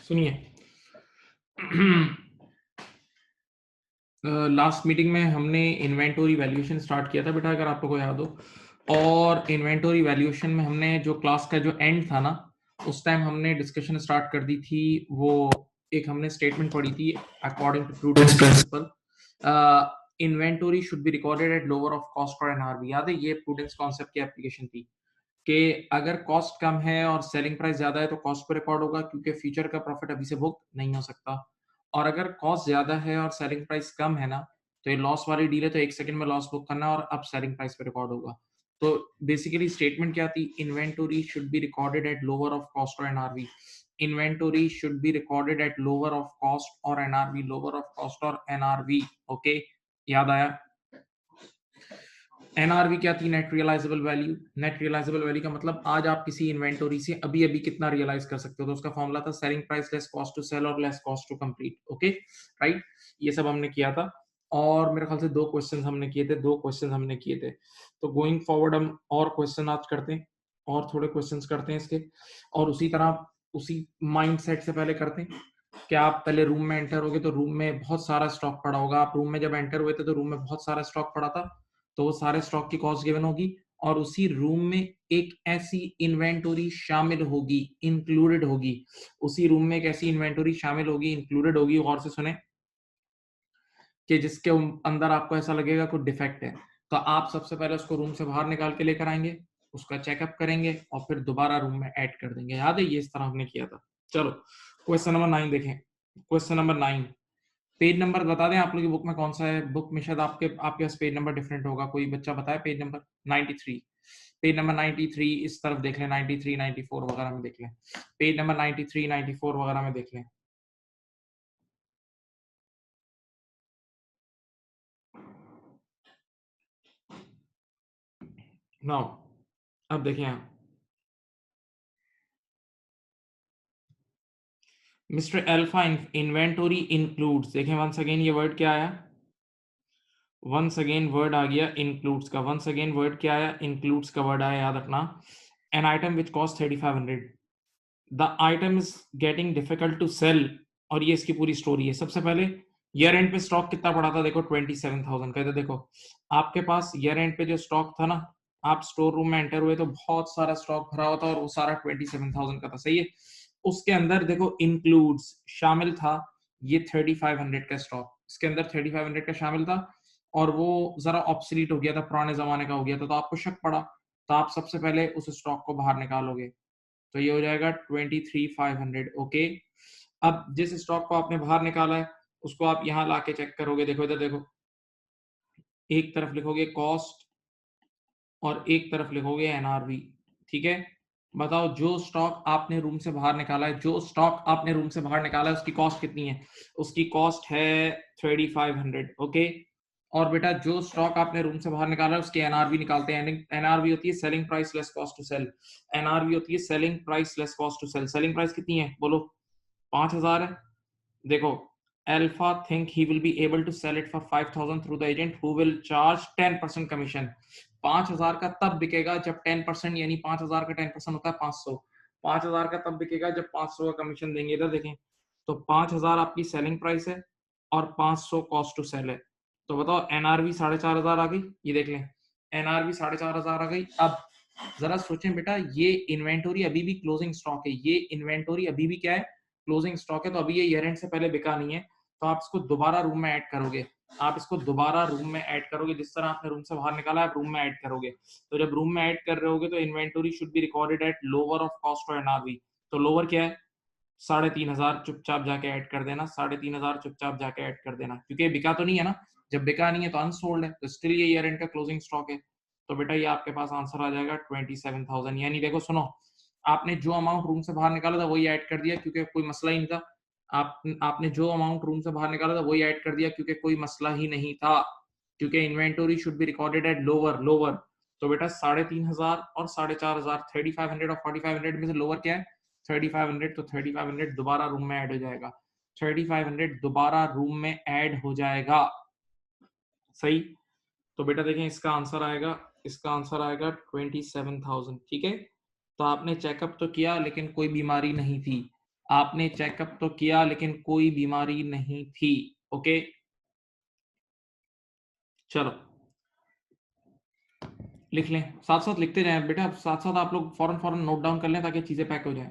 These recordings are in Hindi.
सुनिए लास्ट मीटिंग में हमने इन्वेंटरी वैल्यूएशन स्टार्ट किया था बेटा, अगर आप लोगों को याद हो। और इन्वेंटरी वैल्यूएशन में हमने जो क्लास का जो एंड था ना, उस टाइम हमने डिस्कशन स्टार्ट कर दी थी। वो एक हमने स्टेटमेंट पढ़ी थी, according to prudence principle inventory should be recorded at lower of cost और एनआरवी। याद है, ये प्रूडेंस कॉन्सेप्ट की एप्लीकेशन थी कि अगर कॉस्ट कम है और सेलिंग प्राइस ज्यादा है तो कॉस्ट पे रिकॉर्ड होगा, क्योंकि फ्यूचर का प्रॉफिट अभी से बुक नहीं हो सकता। और अगर कॉस्ट ज्यादा है और सेलिंग प्राइस कम है ना, तो ये लॉस वाली डील है, तो 1 सेकंड में लॉस बुक करना और अब सेलिंग प्राइस पे रिकॉर्ड होगा। तो बेसिकली स्टेटमेंट क्या थी? Inventory should be recorded at lower of cost और NRV. Inventory should be recorded at lower of cost और एनआरवी, लोअर ऑफ कॉस्ट और एनआरवी। ओके, याद आया? एनआरवी क्या थी? Net realisable value. Net realisable value का मतलब आज आप किसी इन्वेंटरी से अभी अभी कितना रियलाइज कर सकते हो, तो उसका फॉर्मूला था selling price less cost to sell और less cost to complete. Okay, right, ये सब हमने किया था। और मेरे ख्याल से 2 क्वेश्चन हमने किए थे, 2 क्वेश्चन हमने किए थे। तो गोइंग फॉरवर्ड हम और क्वेश्चन आज करते हैं, और थोड़े क्वेश्चन करते हैं इसके, और उसी तरह उसी माइंड सेट से पहले करते हैं कि आप पहले रूम में एंटर होगे तो रूम में बहुत सारा स्टॉक पड़ा होगा। आप रूम में जब एंटर हुए थे तो रूम में बहुत सारा स्टॉक पड़ा था, तो वो सारे स्टॉक की कॉस्ट गिवन होगी, और उसी रूम में एक ऐसी इन्वेंटरी शामिल होगी, इंक्लूडेड होगी। उसी रूम में एक ऐसी इन्वेंटरी शामिल होगी, इंक्लूडेड होगी, गौर से सुने, कि जिसके अंदर आपको ऐसा लगेगा कुछ डिफेक्ट है। तो आप सबसे पहले उसको रूम से बाहर निकाल के लेकर आएंगे, उसका चेकअप करेंगे और फिर दोबारा रूम में ऐड कर देंगे। याद है, ये इस तरह हमने किया था। चलो क्वेश्चन नंबर 9 देखें। क्वेश्चन नंबर 9, पेज नंबर बता दें आप लोग की बुक में कौन सा है। बुक में शायद आपके पास पेज नंबर डिफरेंट होगा, कोई बच्चा बताए पेज नंबर। 93, पेज नंबर 93 इस तरफ देख लें, 93 94 वगैरह में देख लें, पेज नंबर 93 94 वगैरह में देख लें। नाउ अब देखें आप, मिस्टर अल्फा इन्वेंटरी इंक्लूड्स, देखें वंस अगेन ये वर्ड क्या आया, वंस अगेन वर्ड आ गया इंक्लूड्स का। वंस अगेन वर्ड क्या आया? इंक्लूड्स का वर्ड आया, याद रखना। An item which cost 3500, the item is getting difficult to sell, और ये इसकी पूरी स्टोरी है। सबसे पहले ईयर एंड पे स्टॉक कितना पड़ा था? देखो 27,000 का। देखो आपके पास ईयर एंड पे जो स्टॉक था ना, आप स्टोर रूम में एंटर हुए तो बहुत सारा स्टॉक भरा हुआ था, और वो सारा 27,000 का था, सही है। उसके अंदर देखो इंक्लूड्स शामिल था ये 3500 का स्टॉक, इसके अंदर 3500 का शामिल था, और वो जरा ऑब्सलीट हो गया था, पुराने जमाने का हो गया था, तो आपको शक पड़ा, तो आप सबसे पहले उस स्टॉक को बाहर निकालोगे, तो ये हो जाएगा 23,500। ओके, अब जिस स्टॉक को आपने बाहर निकाला है उसको आप यहाँ लाके चेक करोगे। देखो इधर देखो, एक तरफ लिखोगे कॉस्ट और एक तरफ लिखोगे एनआरवी, ठीक है। बताओ जो स्टॉक आपने रूम से बाहर निकाला है, जो स्टॉक आपने रूम से बाहर निकाला है, उसकी कॉस्ट कितनी है? उसकी कॉस्ट है 3500। ओके, और बेटा जो स्टॉक आपने रूम से बाहर निकाला है उसकी एनआरवी निकालते हैं। एनआरवी होती है selling price less cost to sell. NRV होती है selling price less cost to sell. Selling price कितनी है बोलो? 5,000 है। देखो, Alpha think he will be able to sell it for 5,000 through the agent who will charge 10% commission. 5,000 का तब बिकेगा जब 10%, यानी 5,000 का 10% होता है 500। 5,000 का तब बिकेगा जब 500 का कमीशन देंगे। इधर देखें, तो 5,000 आपकी सेलिंग प्राइस है और 500 कॉस्ट टू सेल है। तो बताओ एनआरवी 4,500 आ गई, ये देख लें, एनआरवी 4,500 आ गई। अब जरा सोचें बेटा, ये इन्वेंटरी अभी भी क्लोजिंग स्टॉक है, ये इन्वेंटरी अभी भी क्या है? क्लोजिंग स्टॉक है। तो अभी ये ईयर एंड से पहले बिका नहीं है, तो आप इसको दोबारा रूम में ऐड करोगे। आप इसको दोबारा रूम में ऐड करोगे, जिस तरह आपने रूम से बाहर निकाला आप रूम में ऐड करोगे। तो जब रूम में ऐड कर रहे होगे तो inventory should be recorded at lower of cost और एनआरवी। तो लोअर क्या है? 3,500 चुपचाप जाके ऐड कर देना, 3,500 चुपचाप जाके ऐड कर देना, क्योंकि बिका तो नहीं है ना। जब बिका नहीं है तो अनसोल्ड है, तो स्टिल ये ईयर एंड का क्लोजिंग स्टॉक है। तो बेटा ये आपके पास आंसर आ जाएगा 27,000। यानी देखो सुनो, आपने जो अमाउंट रूम से बाहर निकाला था वही ऐड कर दिया, क्योंकि कोई मसला ही नहीं था। आपने जो अमाउंट रूम से बाहर निकाला था वही ऐड कर दिया, क्योंकि कोई मसला ही नहीं था, क्योंकि inventory should be recorded at lower lower. तो बेटा 3,500 और 4,500, 3500 और 4,500 में से लोअर क्या है? 3,500। तो 3,500 दोबारा रूम में ऐड हो जाएगा, 3,500 दोबारा रूम में ऐड हो जाएगा, सही। तो बेटा देखें, इसका आंसर आएगा, इसका आंसर आएगा 27,000, ठीक है। तो आपने चेकअप तो किया लेकिन कोई बीमारी नहीं थी, आपने चेकअप तो किया लेकिन कोई बीमारी नहीं थी। ओके, चलो लिख लें, साथ साथ लिखते जाएं बेटा, साथ साथ आप लोग फौरन फौरन नोट डाउन कर लें ताकि चीजें पैक हो जाएं।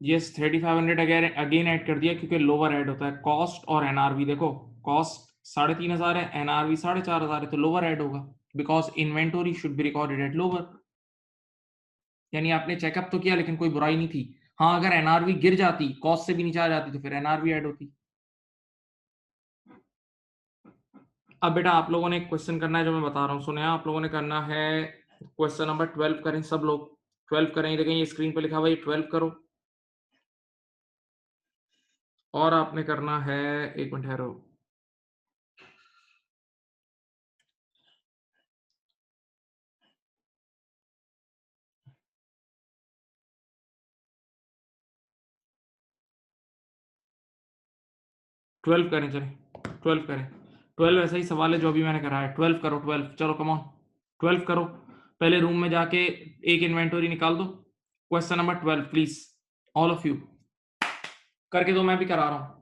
यस 3500 अगेन ऐड कर दिया क्योंकि लोअर ऐड होता है। कॉस्ट और एनआरवी देखो, कॉस्ट 3500 है, एनआरवी 4500 है, तो लोअर ऐड होगा because inventory should be recorded at lower. यानी आपने चेकअप तो किया लेकिन कोई बुराई नहीं थी। हाँ, अगर एनआरवी गिर जाती, कॉस्ट से भी नीचे आ जाती, तो फिर एनआरवी ऐड होती। अब बेटा आप लोगों ने एक क्वेश्चन करना है जो मैं बता रहा हूँ, सुने, आप लोगों ने करना है क्वेश्चन नंबर 12 करें सब लोग। 12 करें, देखें ये स्क्रीन पे लिखा हुआ है 12 करो। और आपने करना है, एक मिनट ठहरो, 12 करें, चले 12 करें। 12 ऐसा ही सवाल है जो अभी मैंने करा है। 12 करो, 12 चलो कम ऑन 12 करो। पहले रूम में जाके एक इन्वेंटरी निकाल दो। Question number 12 please, all of you करके दो, मैं भी करा रहा हूं।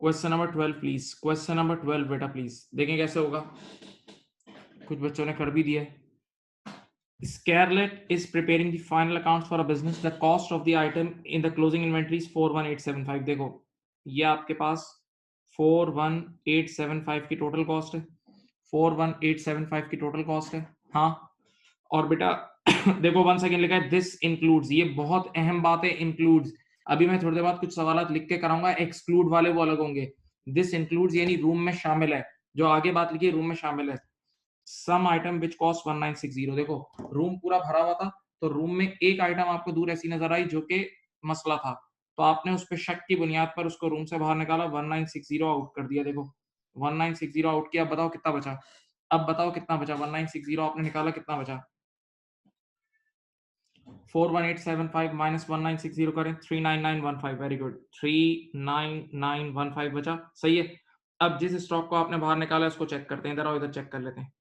Question number 12 please, question number 12 बेटा प्लीज, देखें कैसे होगा। कुछ बच्चों ने कर भी दिया है। Scarlett is preparing the final accounts for a business. The cost of the item in the closing inventory is 41875। देखो ये आपके पास 41875 की टोटल कॉस्ट है, 41875 की टोटल कॉस्ट है। हाँ, और बेटा देखो 1 सेकेंड लिखा है दिस इंक्लूड्स, ये बहुत अहम बात है, इंक्लूड्स। अभी मैं थोड़ी देर बाद कुछ सवाल लिख के कराऊंगा, एक्सक्लूड वाले वो अलग होंगे। दिस इंक्लूड्स यानी रूम में शामिल है, जो आगे बात लिखी है रूम में शामिल है। सम आइटम विच कॉस्ट 1960, देखो रूम पूरा भरा हुआ था, तो रूम में एक आइटम आपको दूर ऐसी नजर आई जो कि मसला था, तो आपने उस पर शक की बुनियाद पर उसको रूम से बाहर निकाला, 1960 आउट कर दिया। देखो 1960 आउट किया, अब बताओ कितना बचा, अब बताओ कितना बचा। 1960 आपने निकाला, कितना बचा। 41875 माइनस 1960 करें, 39915। वेरी गुड, 39915 बचा, सही है। अब जिस स्टॉक को आपने बाहर निकाला उसको चेक करते हैं, इधर आओ, इधर चेक कर लेते हैं।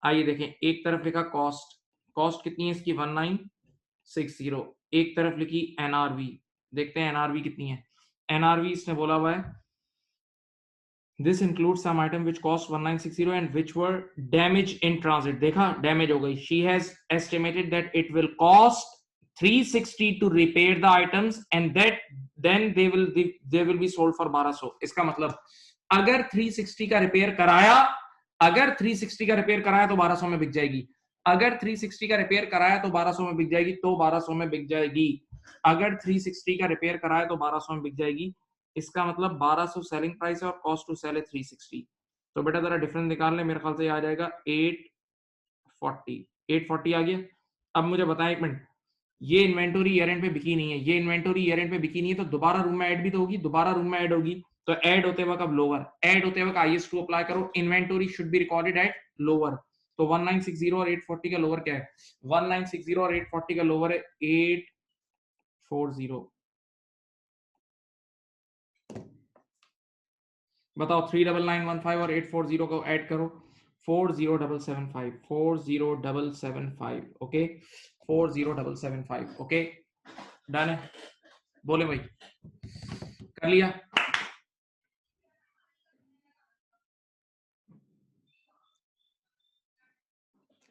आइए देखें, एक तरफ लिखा कॉस्ट, कॉस्ट कितनी है इसकी 1960, एक तरफ लिखी एनआरवी, देखते हैं एनआरवी कितनी है। एनआरवी इसने बोला हुआ है this include some item which cost 1960 and which were damage in transit, देखा डैमेज हो गई। She has estimated that it will cost 360 to repair the items and that then they will be sold for 1200। इसका मतलब अगर 360 का रिपेयर कराया, अगर 360 का रिपेयर कराया तो 1200 में बिक जाएगी, अगर 360 का रिपेयर कराया तो 1200 में बिक जाएगी, तो 1200 में बिक जाएगी। अगर 360 का रिपेयर कराया तो 1200 में बिक जाएगी, इसका मतलब 1200 सेलिंग प्राइस है और कॉस्ट टू सेल है 360। तो बेटा जरा डिफरेंस निकाल ले, मेरे ख्याल से आ जाएगा 840, 840 आ गया। अब मुझे बताएं एक मिनट, ये इन्वेंटरी ईयर एंड पे बिकी नहीं है, ये इन्वेंटरी ईयर एंड पे बिकी नहीं है, तो दोबारा रूम में ऐड भी तो होगी, दोबारा रूम में ऐड होगी, तो ऐड होते वक्त अब लोअर, ऐड होते वक्त IS2 अप्लाई करो, inventory should be recorded at lower. तो 1960 और 840 का लोअर क्या है, 1960 और 840 का लोअर है 840। बताओ 39915 और 840 को ऐड करो, 40775, 40775, ओके 40775, ओके डन है। बोले भाई, कर लिया।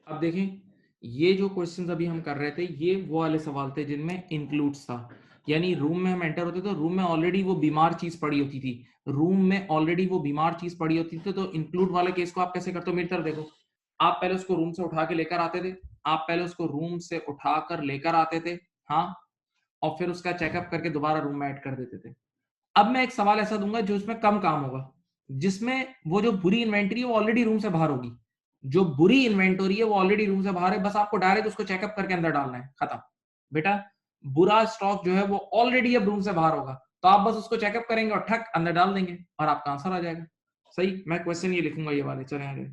अब देखें, ये जो क्वेश्चंस अभी हम कर रहे थे, ये वो वाले सवाल थे जिनमें इंक्लूड्स था। यानी रूम में हम एंटर होते तो रूम में ऑलरेडी वो बीमार चीज पड़ी होती थी, रूम में ऑलरेडी वो बीमार चीज पड़ी होती थी। तो इंक्लूड वाले केस को आप कैसे करते हो, मेरी तरफ देखो। आप पहले उसको रूम से उठा के लेकर आते थे, आप पहले उसको रूम से उठाकर लेकर आते थे, हाँ, और फिर उसका चेकअप करके दोबारा रूम में ऐड कर देते थे। अब मैं एक सवाल ऐसा दूंगा जो इसमें कम काम होगा, जिसमें वो जो बुरी इन्वेंटरी है वो ऑलरेडी रूम से बाहर होगी। जो बुरी इन्वेंटरी है वो ऑलरेडी रूम से बाहर है, बस आपको डायरेक्ट उसको चेकअप करके अंदर डालना है, खत्म। बेटा, बुरा स्टॉक जो है वो ऑलरेडी अब रूम से बाहर होगा, तो आप बस उसको चेकअप करेंगे और ठक अंदर डाल देंगे और आपका आंसर आ जाएगा। सही, मैं क्वेश्चन ये लिखूंगा ये वाले, चले आगे।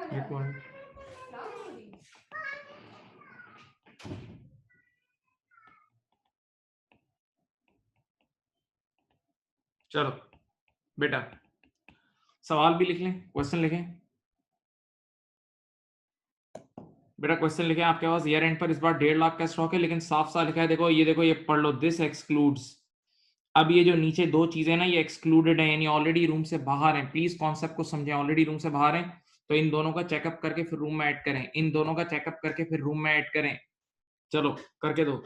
एक पॉइंट, चलो बेटा, सवाल भी लिख लें, क्वेश्चन लिखें। बेटा क्वेश्चन लिखे आपके पास, ईयर एंड पर इस बार 1.5 लाख का स्टॉक है, लेकिन साफ साफ लिखा है, देखो ये, देखो ये पढ़ लो, दिस एक्सक्लूड्स। अब ये जो नीचे दो चीजें ना, ये एक्सक्लूडेड है, यानी ऑलरेडी रूम से बाहर है। प्लीज कॉन्सेप्ट को समझें, ऑलरेडी रूम से बाहर है, तो इन दोनों का चेकअप करके फिर रूम में ऐड करें, इन दोनों का चेकअप करके फिर रूम में ऐड करें। चलो करके दो।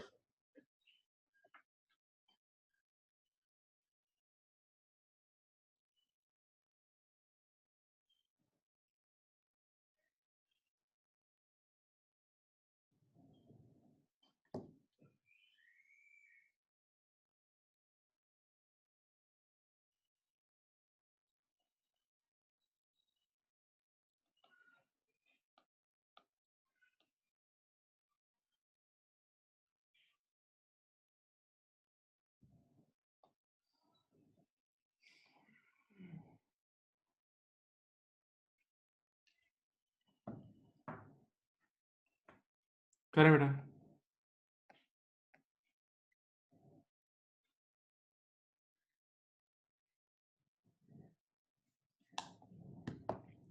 करें बेटा।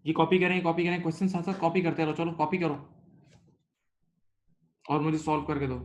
ये कॉपी करें, कॉपी करें, क्वेश्चन साथ साथ कॉपी करते रहो, चलो कॉपी करो और मुझे सॉल्व करके दो।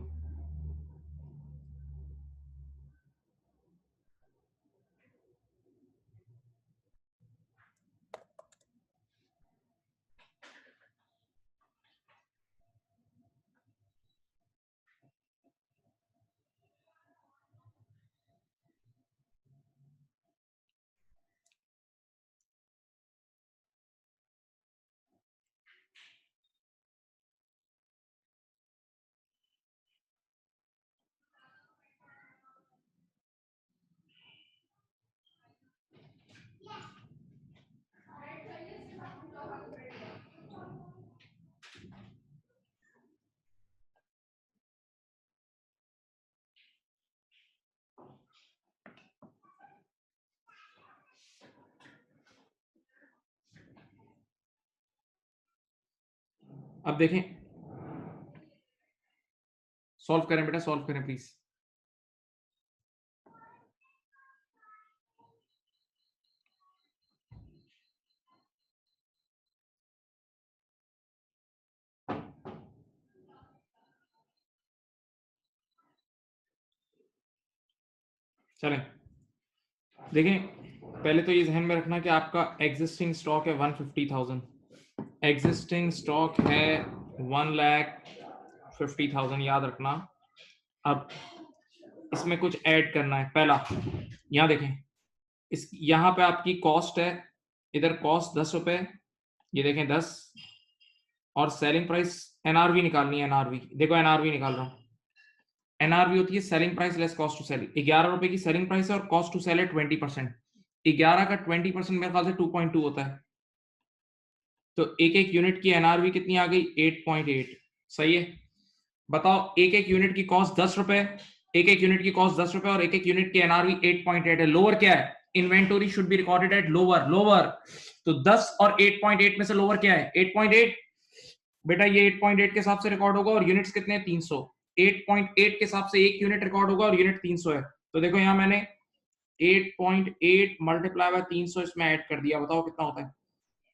अब देखें, सॉल्व करें बेटा, सॉल्व करें प्लीज। चलें, देखें, पहले तो ये ध्यान में रखना कि आपका एग्जिस्टिंग स्टॉक है 150,000, एग्जिस्टिंग स्टॉक है 1,50,000, याद रखना। अब इसमें कुछ ऐड करना है। पहला, यहां देखें, इस यहां पे आपकी कॉस्ट है, इधर कॉस्ट 10 रुपए, ये देखें 10, और सेलिंग प्राइस एनआरवी निकालनी है। एनआरवी देखो, एनआरवी निकाल रहा हूं। एनआरवी होती है selling price less cost to sell. 11 रुपए की सेलिंग प्राइस है और कॉस्ट टू सेल है 20%। 11 का 20% मेरे ख्याल से 2.2 होता है। तो एक एक यूनिट की एनआरवी कितनी आ गई? 8.8। सही है। बताओ, एक एक यूनिट की कॉस्ट 10 रुपए, एक एक यूनिट की कॉस्ट 10 रुपए और एक एक यूनिट की एनआरवी 8.8 है। लोअर क्या है? Inventory should be recorded at lower. Lower तो 10 और 8.8 में से लोअर क्या है? 8.8। बेटा ये 8.8 के हिसाब से रिकॉर्ड होगा और यूनिट्स कितने हैं? 300। 8.8 के हिसाब से एक यूनिट रिकॉर्ड होगा और यूनिट 300 है। तो देखो यहां मैंने 8.8 मल्टीप्लाई बाय 300 इसमें ऐड कर दिया। बताओ कितना होता है?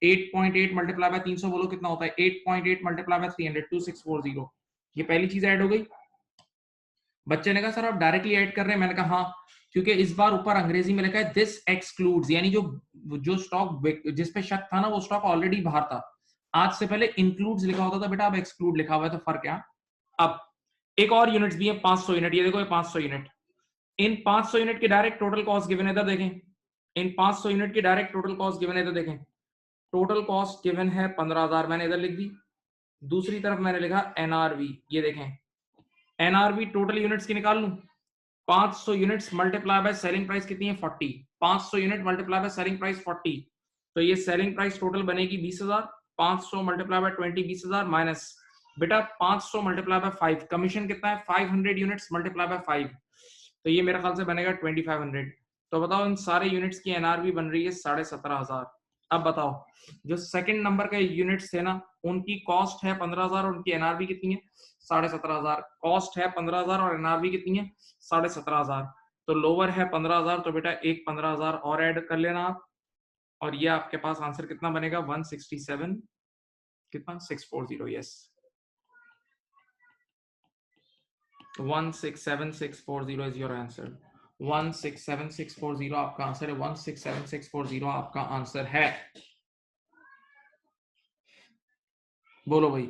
8.8 मल्टीप्लाई बाय 300 बोलो कितना होता है? 8.8 मल्टीप्लाई बाय 300, 2640। ये पहली चीज ऐड हो गई। बच्चे ने कहा सर आप डायरेक्टली ऐड कर रहे हैं। मैंने कहा हाँ, क्योंकि इस बार ऊपर अंग्रेजी में लिखा है दिस एक्सक्लूड्स, यानी जो जो स्टॉक जिस पे शक था ना, वो स्टॉक ऑलरेडी बाहर था। आज से पहले इंक्लूड्स लिखा होता था बेटा, अब एक्सक्लूड लिखा हुआ है, तो फर्क क्या? अब एक और यूनिट्स भी है, 500 यूनिट। ये देखो, ये 500 यूनिट। इन 500 यूनिट की डायरेक्ट टोटल कॉस्ट गिवन है, इधर देखें। इन 500 यूनिट की डायरेक्ट टोटल कॉस्ट गिवन है, इधर देखें। टोटल कॉस्ट गिवन है 15,000, मैंने इधर लिख दी। दूसरी तरफ मैंने लिखा एनआरवी, ये देखें। एनआरवी टोटल यूनिट्स की निकाल लूं। 500 units multiply by selling price कितनी है? 40। 500 unit multiply by selling price 40, तो ये सेलिंग प्राइस टोटल बनेगी 20,000। 500 मल्टीप्लाई बाय 20, 20,000 माइनस बेटा 500 मल्टीप्लाई बाय 5, कमीशन कितना है? 500 यूनिट्स मल्टीप्लाई बाय 5, तो ये मेरे ख्याल से बनेगा 2500। तो बताओ इन सारे यूनिट्स की एनआरवी बन रही है 17,500। अब बताओ, जो सेकंड नंबर के यूनिट्स थे ना, उनकी कॉस्ट है 15,000 और उनकी एनआरवी कितनी है? 17,500। कॉस्ट है 15,000 और एनआरवी कितनी है? 17,500। तो लोअर है 15,000, तो बेटा एक 15,000 और ऐड कर लेना आप, और ये आपके पास आंसर कितना बनेगा? 167, कितना? 640। Yes, 167,640 is your answer. 167,640 आपका आंसर है। 167,640 आपका आंसर है। बोलो भाई।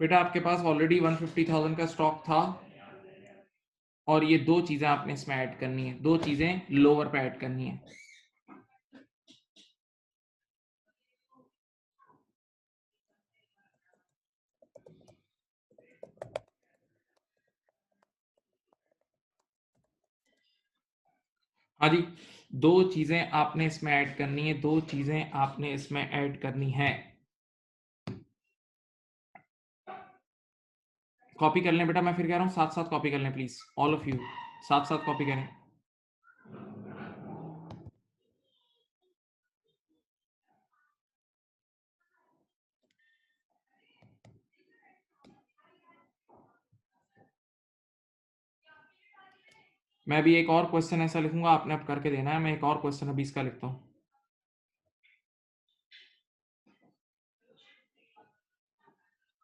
बेटा आपके पास ऑलरेडी 150,000 का स्टॉक था, और ये दो चीजें आपने इसमें ऐड करनी है, दो चीजें लोअर पे ऐड करनी है। हाँ जी, दो चीजें आपने इसमें ऐड करनी है, दो चीजें आपने इसमें ऐड करनी है। कॉपी कर लें बेटा, मैं फिर कह रहा हूँ साथ साथ कॉपी कर लें प्लीज, ऑल ऑफ यू साथ साथ कॉपी करें। मैं भी एक और क्वेश्चन ऐसा लिखूंगा, आपने अब करके देना है। मैं एक और क्वेश्चन अभी इसका लिखता हूँ।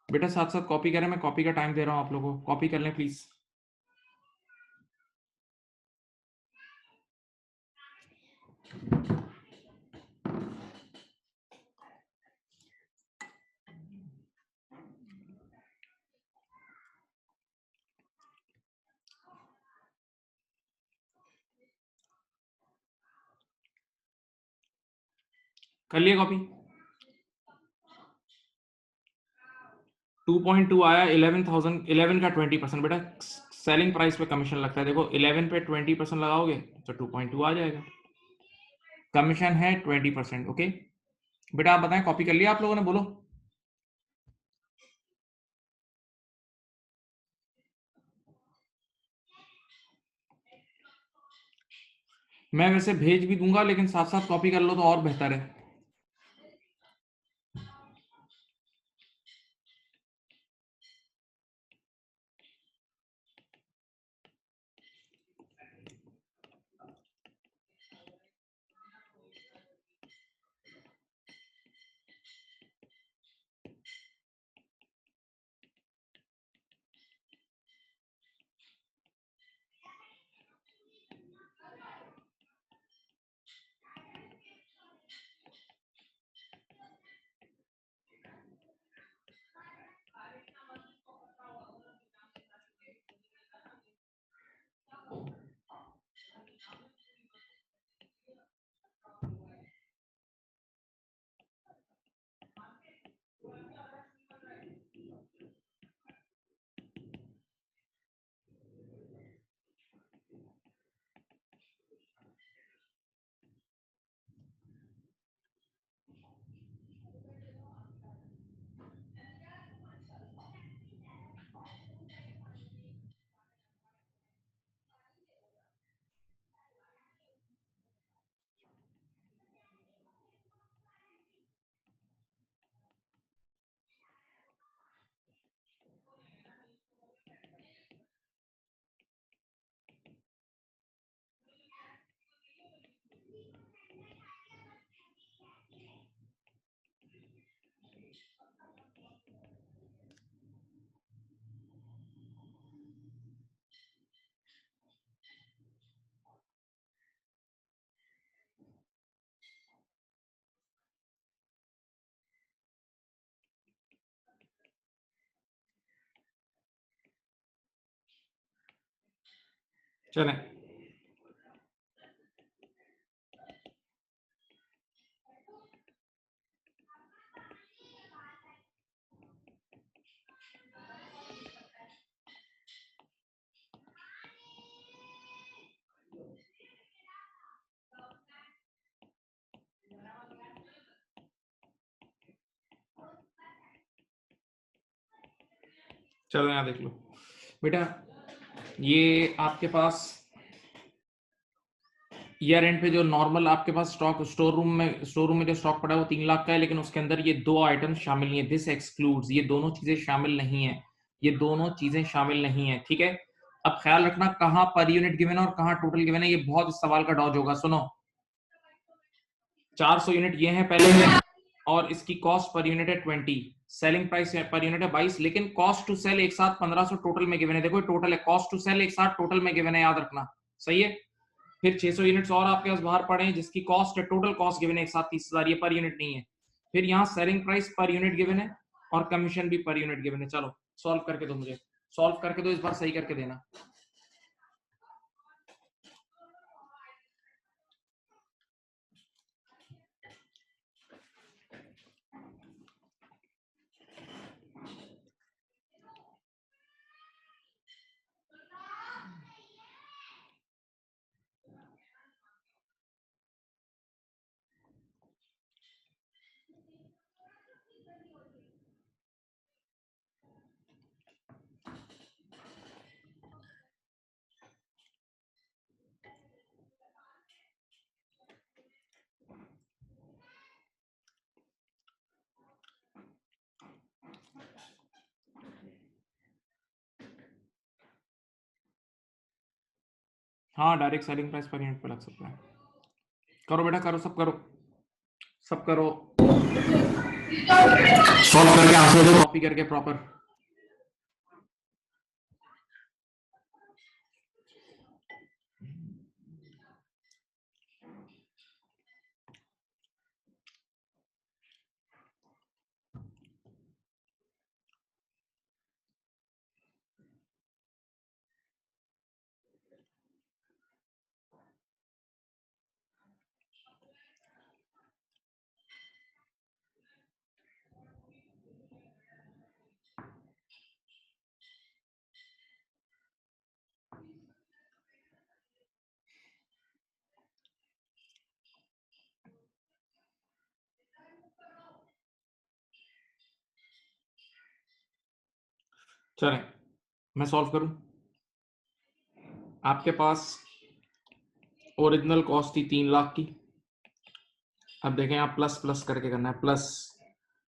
बेटा साथ साथ कॉपी करें, मैं कॉपी का टाइम दे रहा हूँ आप लोगों को, कॉपी कर लें प्लीज। कर लिए कॉपी? 2.2 आया। 11,000, 11 का 20%। बेटा सेलिंग प्राइस पे कमीशन लगता है, देखो 11 पे 20% लगाओगे तो 2.2 आ जाएगा। कमीशन है 20%। ओके बेटा, आप बताएं कॉपी कर लिया आप लोगों ने? बोलो। मैं वैसे भेज भी दूंगा, लेकिन साथ साथ कॉपी कर लो तो और बेहतर है। चलें, चलो यहाँ देख लो बेटा, ये आपके पास ईयर एंड पे जो नॉर्मल आपके पास स्टॉक स्टोर रूम में जो स्टॉक पड़ा है वो 3 लाख का है, लेकिन उसके अंदर ये 2 आइटम शामिल नहीं है। दिस एक्सक्लूड्स, ये दोनों चीजें शामिल नहीं है, ये दोनों चीजें शामिल नहीं है, ठीक है। अब ख्याल रखना कहां पर यूनिट गिवन है और कहां टोटल गिवन है, ये बहुत इस सवाल का डॉज होगा। सुनो, 400 यूनिट ये है पहले में, और इसकी कॉस्ट पर यूनिट है 20, सेलिंग प्राइस पर यूनिट है 22, लेकिन कॉस्ट टू सेल एक साथ 1500 टोटल में गिवन है। देखो टोटल है, कॉस्ट टू सेल एक साथ टोटल में गिवन है, याद रखना, सही है। फिर 600 यूनिट्स और आपके पास बाहर पड़े हैं, जिसकी कॉस्ट है, टोटल कॉस्ट गिवन है एक साथ 30,000, ये पर यूनिट नहीं है। फिर यहाँ selling price per unit given है और कमीशन भी पर यूनिट गिवन है। चलो सॉल्व करके दो, मुझे सॉल्व करके दो, इस बार सही करके देना। हाँ, direct selling price per unit पे लग सकता है। करो बेटा, करो, सब करो, सब करो, सॉल्व करके आंसर दो कॉपी करके प्रॉपर। चलें, मैं सॉल्व करूं। आपके पास ओरिजिनल कॉस्ट थी 3 लाख की। अब देखें आप प्लस प्लस करके करना है प्लस,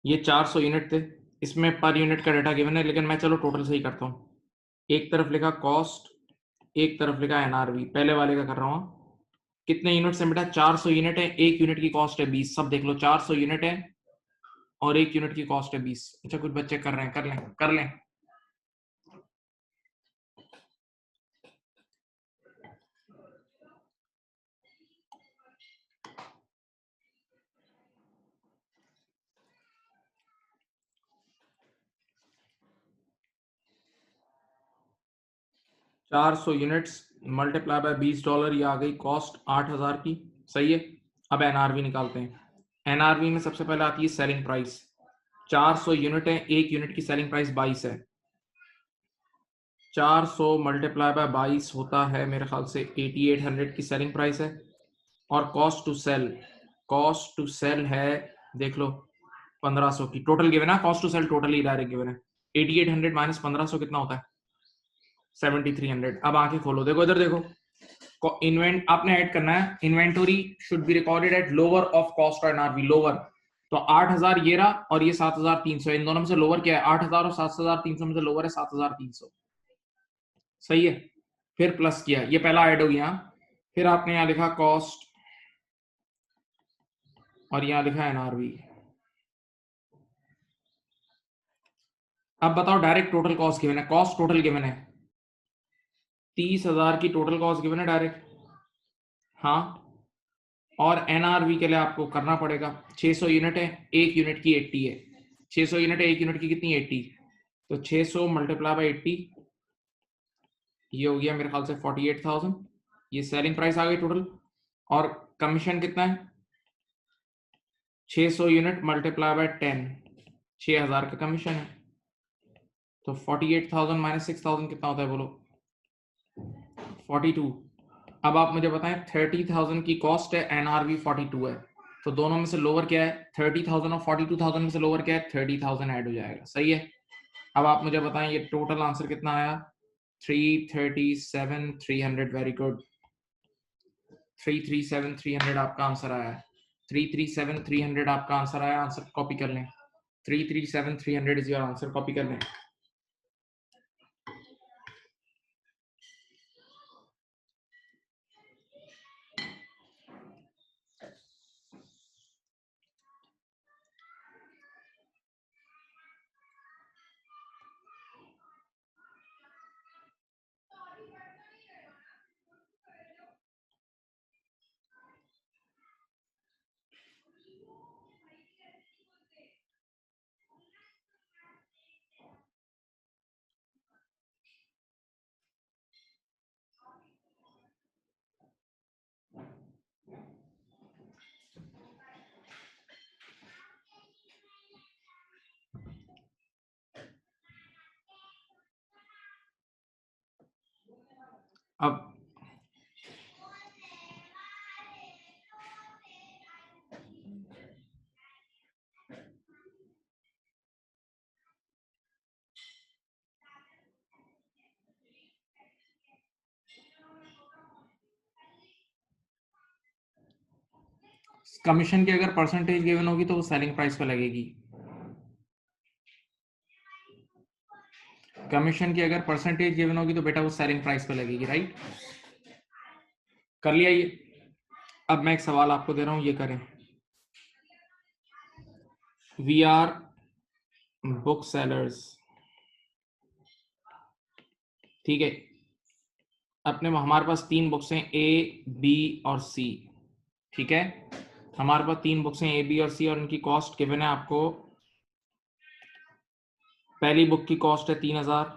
ये 400 यूनिट थे, इसमें पर यूनिट का डाटा गिवन है, लेकिन मैं चलो टोटल से ही करता हूँ। एक तरफ लिखा कॉस्ट, एक तरफ लिखा एनआरवी, पहले वाले का कर रहा हूँ। कितने यूनिट है बेटा? 400 यूनिट है, एक यूनिट की कॉस्ट है 20, सब देख लो 400 यूनिट है और एक यूनिट की कॉस्ट है 20। अच्छा कुछ बच्चे कर रहे हैं, कर लें। 400 यूनिट्स मल्टीप्लाई बाय $20, ये आ गई कॉस्ट 8000 की, सही है। अब एनआरवी निकालते हैं। एनआरवी में सबसे पहले आती है सेलिंग प्राइस। 400 यूनिट है, एक यूनिट की सेलिंग प्राइस 22 है। 400 मल्टीप्लाई बाय 22 होता है मेरे ख्याल से 8800 की सेलिंग प्राइस है। और कॉस्ट टू सेल है, देख लो 1500 की टोटल गिवन है। Cost to sell totally direct given है। 8800 माइनस 1500 कितना होता है? 7300। अब आंखें खोलो, देखो इधर देखो, इन्वेंट आपने ऐड करना है। Inventory should be recorded at lower of cost और एनआरवी, लोअर। तो 8000 ये रहा और ये 7300, इन दोनों में से लोअर क्या है? 8000 और 7300 में से लोअर है 7300, सही है। फिर प्लस किया, ये पहला ऐड हो गया। फिर आपने यहां लिखा कॉस्ट और यहां लिखा एनआरवी। अब बताओ डायरेक्ट टोटल कॉस्ट गिवन है, कॉस्ट टोटल गिवन है 30,000 की टोटल कॉस्ट गिवन है डायरेक्ट, हाँ। और एनआरवी के लिए आपको करना पड़ेगा, 600 यूनिट है, एक यूनिट की 80 है। 600 यूनिट है, एक यूनिट की कितनी? 80। तो 600 मल्टीप्लाई बाई 80, ये हो गया मेरे ख्याल से 48,000। ये सेलिंग प्राइस आ गई टोटल। और कमीशन कितना है? 600 यूनिट मल्टीप्लाई बाय 10, 6000 का कमीशन है। तो 48,000 माइनस 6000 कितना होता है बोलो? 42। अब आप मुझे बताएं, 30,000 की कॉस्ट है, एनआरवी 42 है, तो दोनों में से लोअर क्या है? 30,000 और 42,000 में से लोअर क्या है? 30,000 ऐड हो जाएगा, सही है। अब आप मुझे बताएं ये टोटल आंसर कितना आया? 337,300, वेरी गुड। 337,300 आपका आंसर आया है। 337,300 आपका आंसर आया, आंसर कॉपी कर लें। 337,300 इज योर आंसर, कॉपी कर लें। अब कमीशन की अगर परसेंटेज गिवन होगी तो वो सेलिंग प्राइस पे लगेगी। कमीशन की अगर परसेंटेज गिवन होगी तो बेटा वो सेलिंग प्राइस पे लगेगी, राइट। कर लिया ये। अब मैं एक सवाल आपको दे रहा हूं, ये करें। वी आर बुक सेलर्स, ठीक है। अपने हमारे पास 3 बुक्स हैं, ए बी और सी, ठीक है। हमारे पास 3 बुक्स हैं, ए बी और सी, और इनकी कॉस्ट गिवन है आपको। पहली बुक की कॉस्ट है 3000,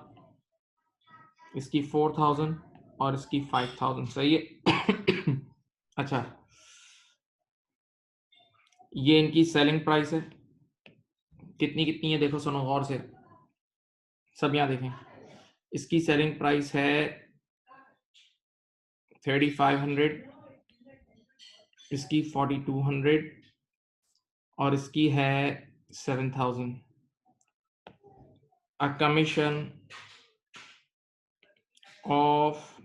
इसकी 4000 और इसकी 5000, सही है। अच्छा, ये इनकी सेलिंग प्राइस है। कितनी कितनी है देखो, सुनो गौर से, सब यहां देखें। इसकी सेलिंग प्राइस है 3500, इसकी 4200 और इसकी है 7000। A commission of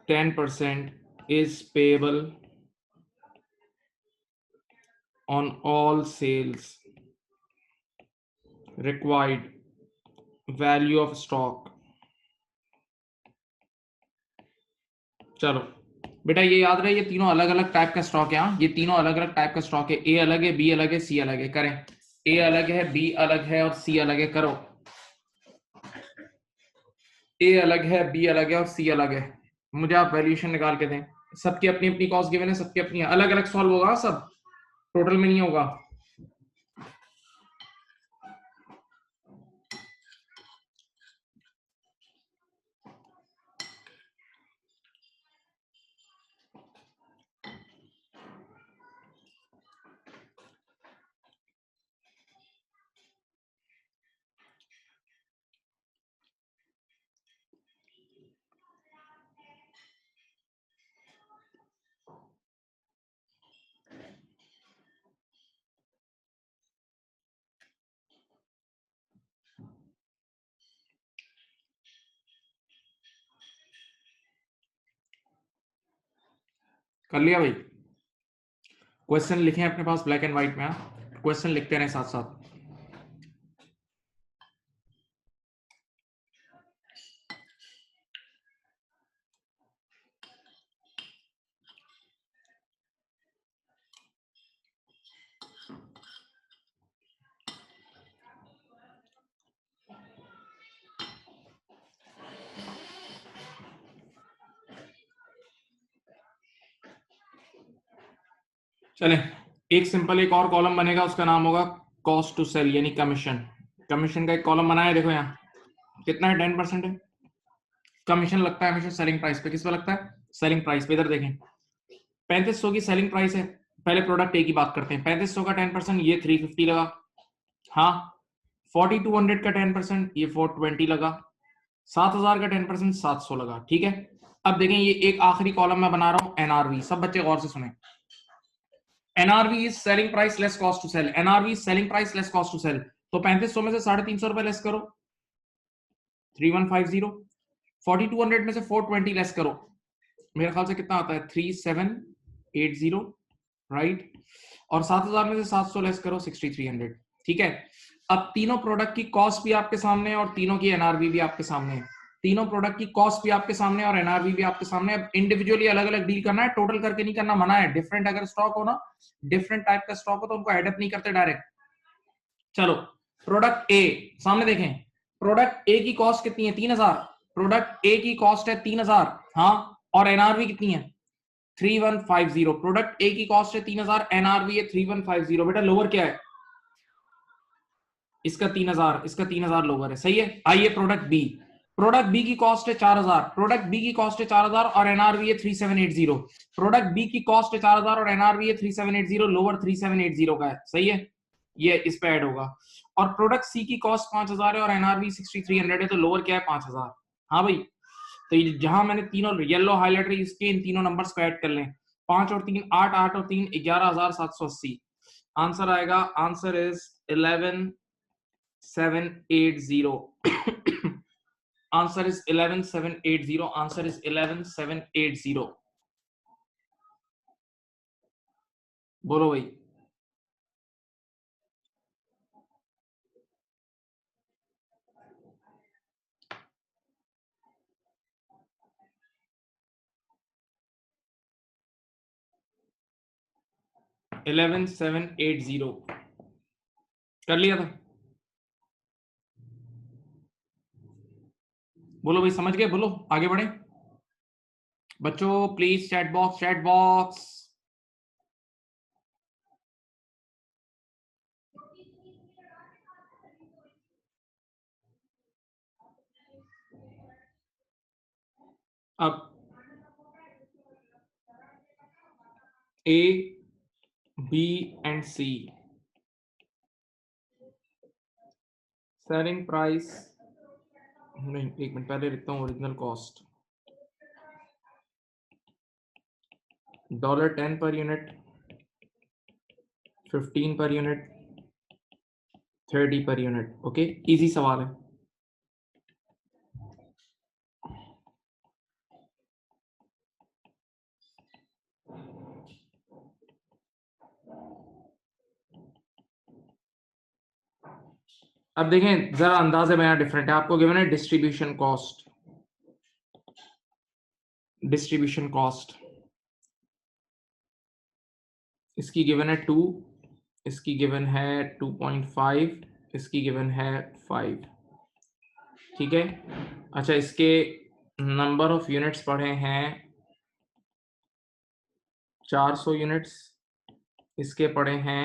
10% is payable on all sales. Required value of stock. चलो बेटा ये याद रहे, ये तीनों अलग अलग टाइप का स्टॉक है। ये तीनों अलग अलग टाइप का स्टॉक है। ए अलग है, बी अलग है, सी अलग है। करें, ए अलग है, बी अलग है और सी अलग है। करो, ए अलग है, बी अलग है और सी अलग है। मुझे आप वैल्यूएशन निकाल के दें। सबकी अपनी अपनी कॉस्ट गिवन है, सबकी अपनी अलग अलग सॉल्व होगा, सब टोटल में नहीं होगा। कर लिया भाई? क्वेश्चन लिखे अपने पास ब्लैक एंड व्हाइट में। क्वेश्चन लिखते रहे साथ साथ। चलें, एक सिंपल एक और कॉलम बनेगा, उसका नाम होगा कॉस्ट टू सेल यानी कमीशन। कमीशन का एक कॉलम बनाया, देखो यहाँ कितना है, 10% है। कमीशन लगता है हमेशा सेलिंग प्राइस पे। किस पे लगता है? सेलिंग प्राइस पे। इधर देखें, 3500 की सेलिंग प्राइस है। पहले प्रोडक्ट ए की बात करते हैं। 3500 का 10% ये 350 लगा। हाँ, 4200 का 10% ये 420 लगा। 7000 का 10% 700 लगा। ठीक है, अब देखें ये एक आखिरी कॉलम में बना रहा हूं, एनआरवी। सब बच्चे गौर से सुने। NRV is selling price less cost to sell. NRV is selling price less cost to sell. तो 3500 में से 350 रुपए लेस करो, 3150। 4200 में से 420 लेस करो, मेरे ख्याल से कितना आता है, 3780, राइट। और 7000 में से 700 लेस करो, 6300। ठीक है, अब तीनों प्रोडक्ट की कॉस्ट भी आपके सामने है और तीनों की एनआरवी भी आपके सामने है। तीनों प्रोडक्ट की कॉस्ट भी आपके सामने और एनआरवी भी आपके सामने। अब इंडिविजुअली अलग अलग डील करना है, टोटल करके नहीं करना, मना है। डिफरेंट अगर स्टॉक हो ना, डिफरेंट टाइप का स्टॉक हो तो उनको एडअप नहीं करते डायरेक्ट। चलो, प्रोडक्ट ए सामने देखें। प्रोडक्ट ए की कॉस्ट कितनी है? 3000। प्रोडक्ट ए की कॉस्ट है 3000, हाँ, और एनआरवी कितनी है? 3150। प्रोडक्ट ए की कॉस्ट है 3000, एनआरवी है 3150। बेटा लोअर क्या है? इसका 3000, इसका 3000 लोअर है, सही है। आइए प्रोडक्ट बी। प्रोडक्ट बी की कॉस्ट है 4000। प्रोडक्ट बी की कॉस्ट है 4000 और एनआरवी है 3780। प्रोडक्ट बी की कॉस्ट है 4000 और एनआरवी है 3780, लोअर 3780 का है, सही है, ये इस पे ऐड होगा। और प्रोडक्ट सी की कॉस्ट 5000 है और एनआरवी 6300 है, तो लोअर क्या है? 5000। हाँ भाई, तो जहां मैंने तीनों येलो हाईलाइटर इसके इन तीनों नंबर्स को ऐड कर लें, 5 और 3 8, 8 और 3 11780। आंसर आएगा, answer is 11780। Answer is 11780। Answer is 11780। बोलो भाई। इलेवन सेवन एट जीरो कर लिया था। बोलो भाई, समझ गए? बोलो, आगे बढ़े बच्चों, please chat box, chat box. अब A, B and C selling price, नहीं एक मिनट पहले लिखता हूँ original cost. $10 per unit, 15 per unit, 30 per unit. Okay, easy सवाल है। अब देखें जरा अंदाजे में यहाँ डिफरेंट है। आपको गिवन है डिस्ट्रीब्यूशन कॉस्ट, डिस्ट्रीब्यूशन कॉस्ट इसकी गिवन है 2, इसकी गिवन है 2.5, इसकी गिवन है 5, ठीक है। अच्छा, इसके नंबर ऑफ यूनिट्स पढ़े हैं 400 यूनिट्स, इसके पढ़े हैं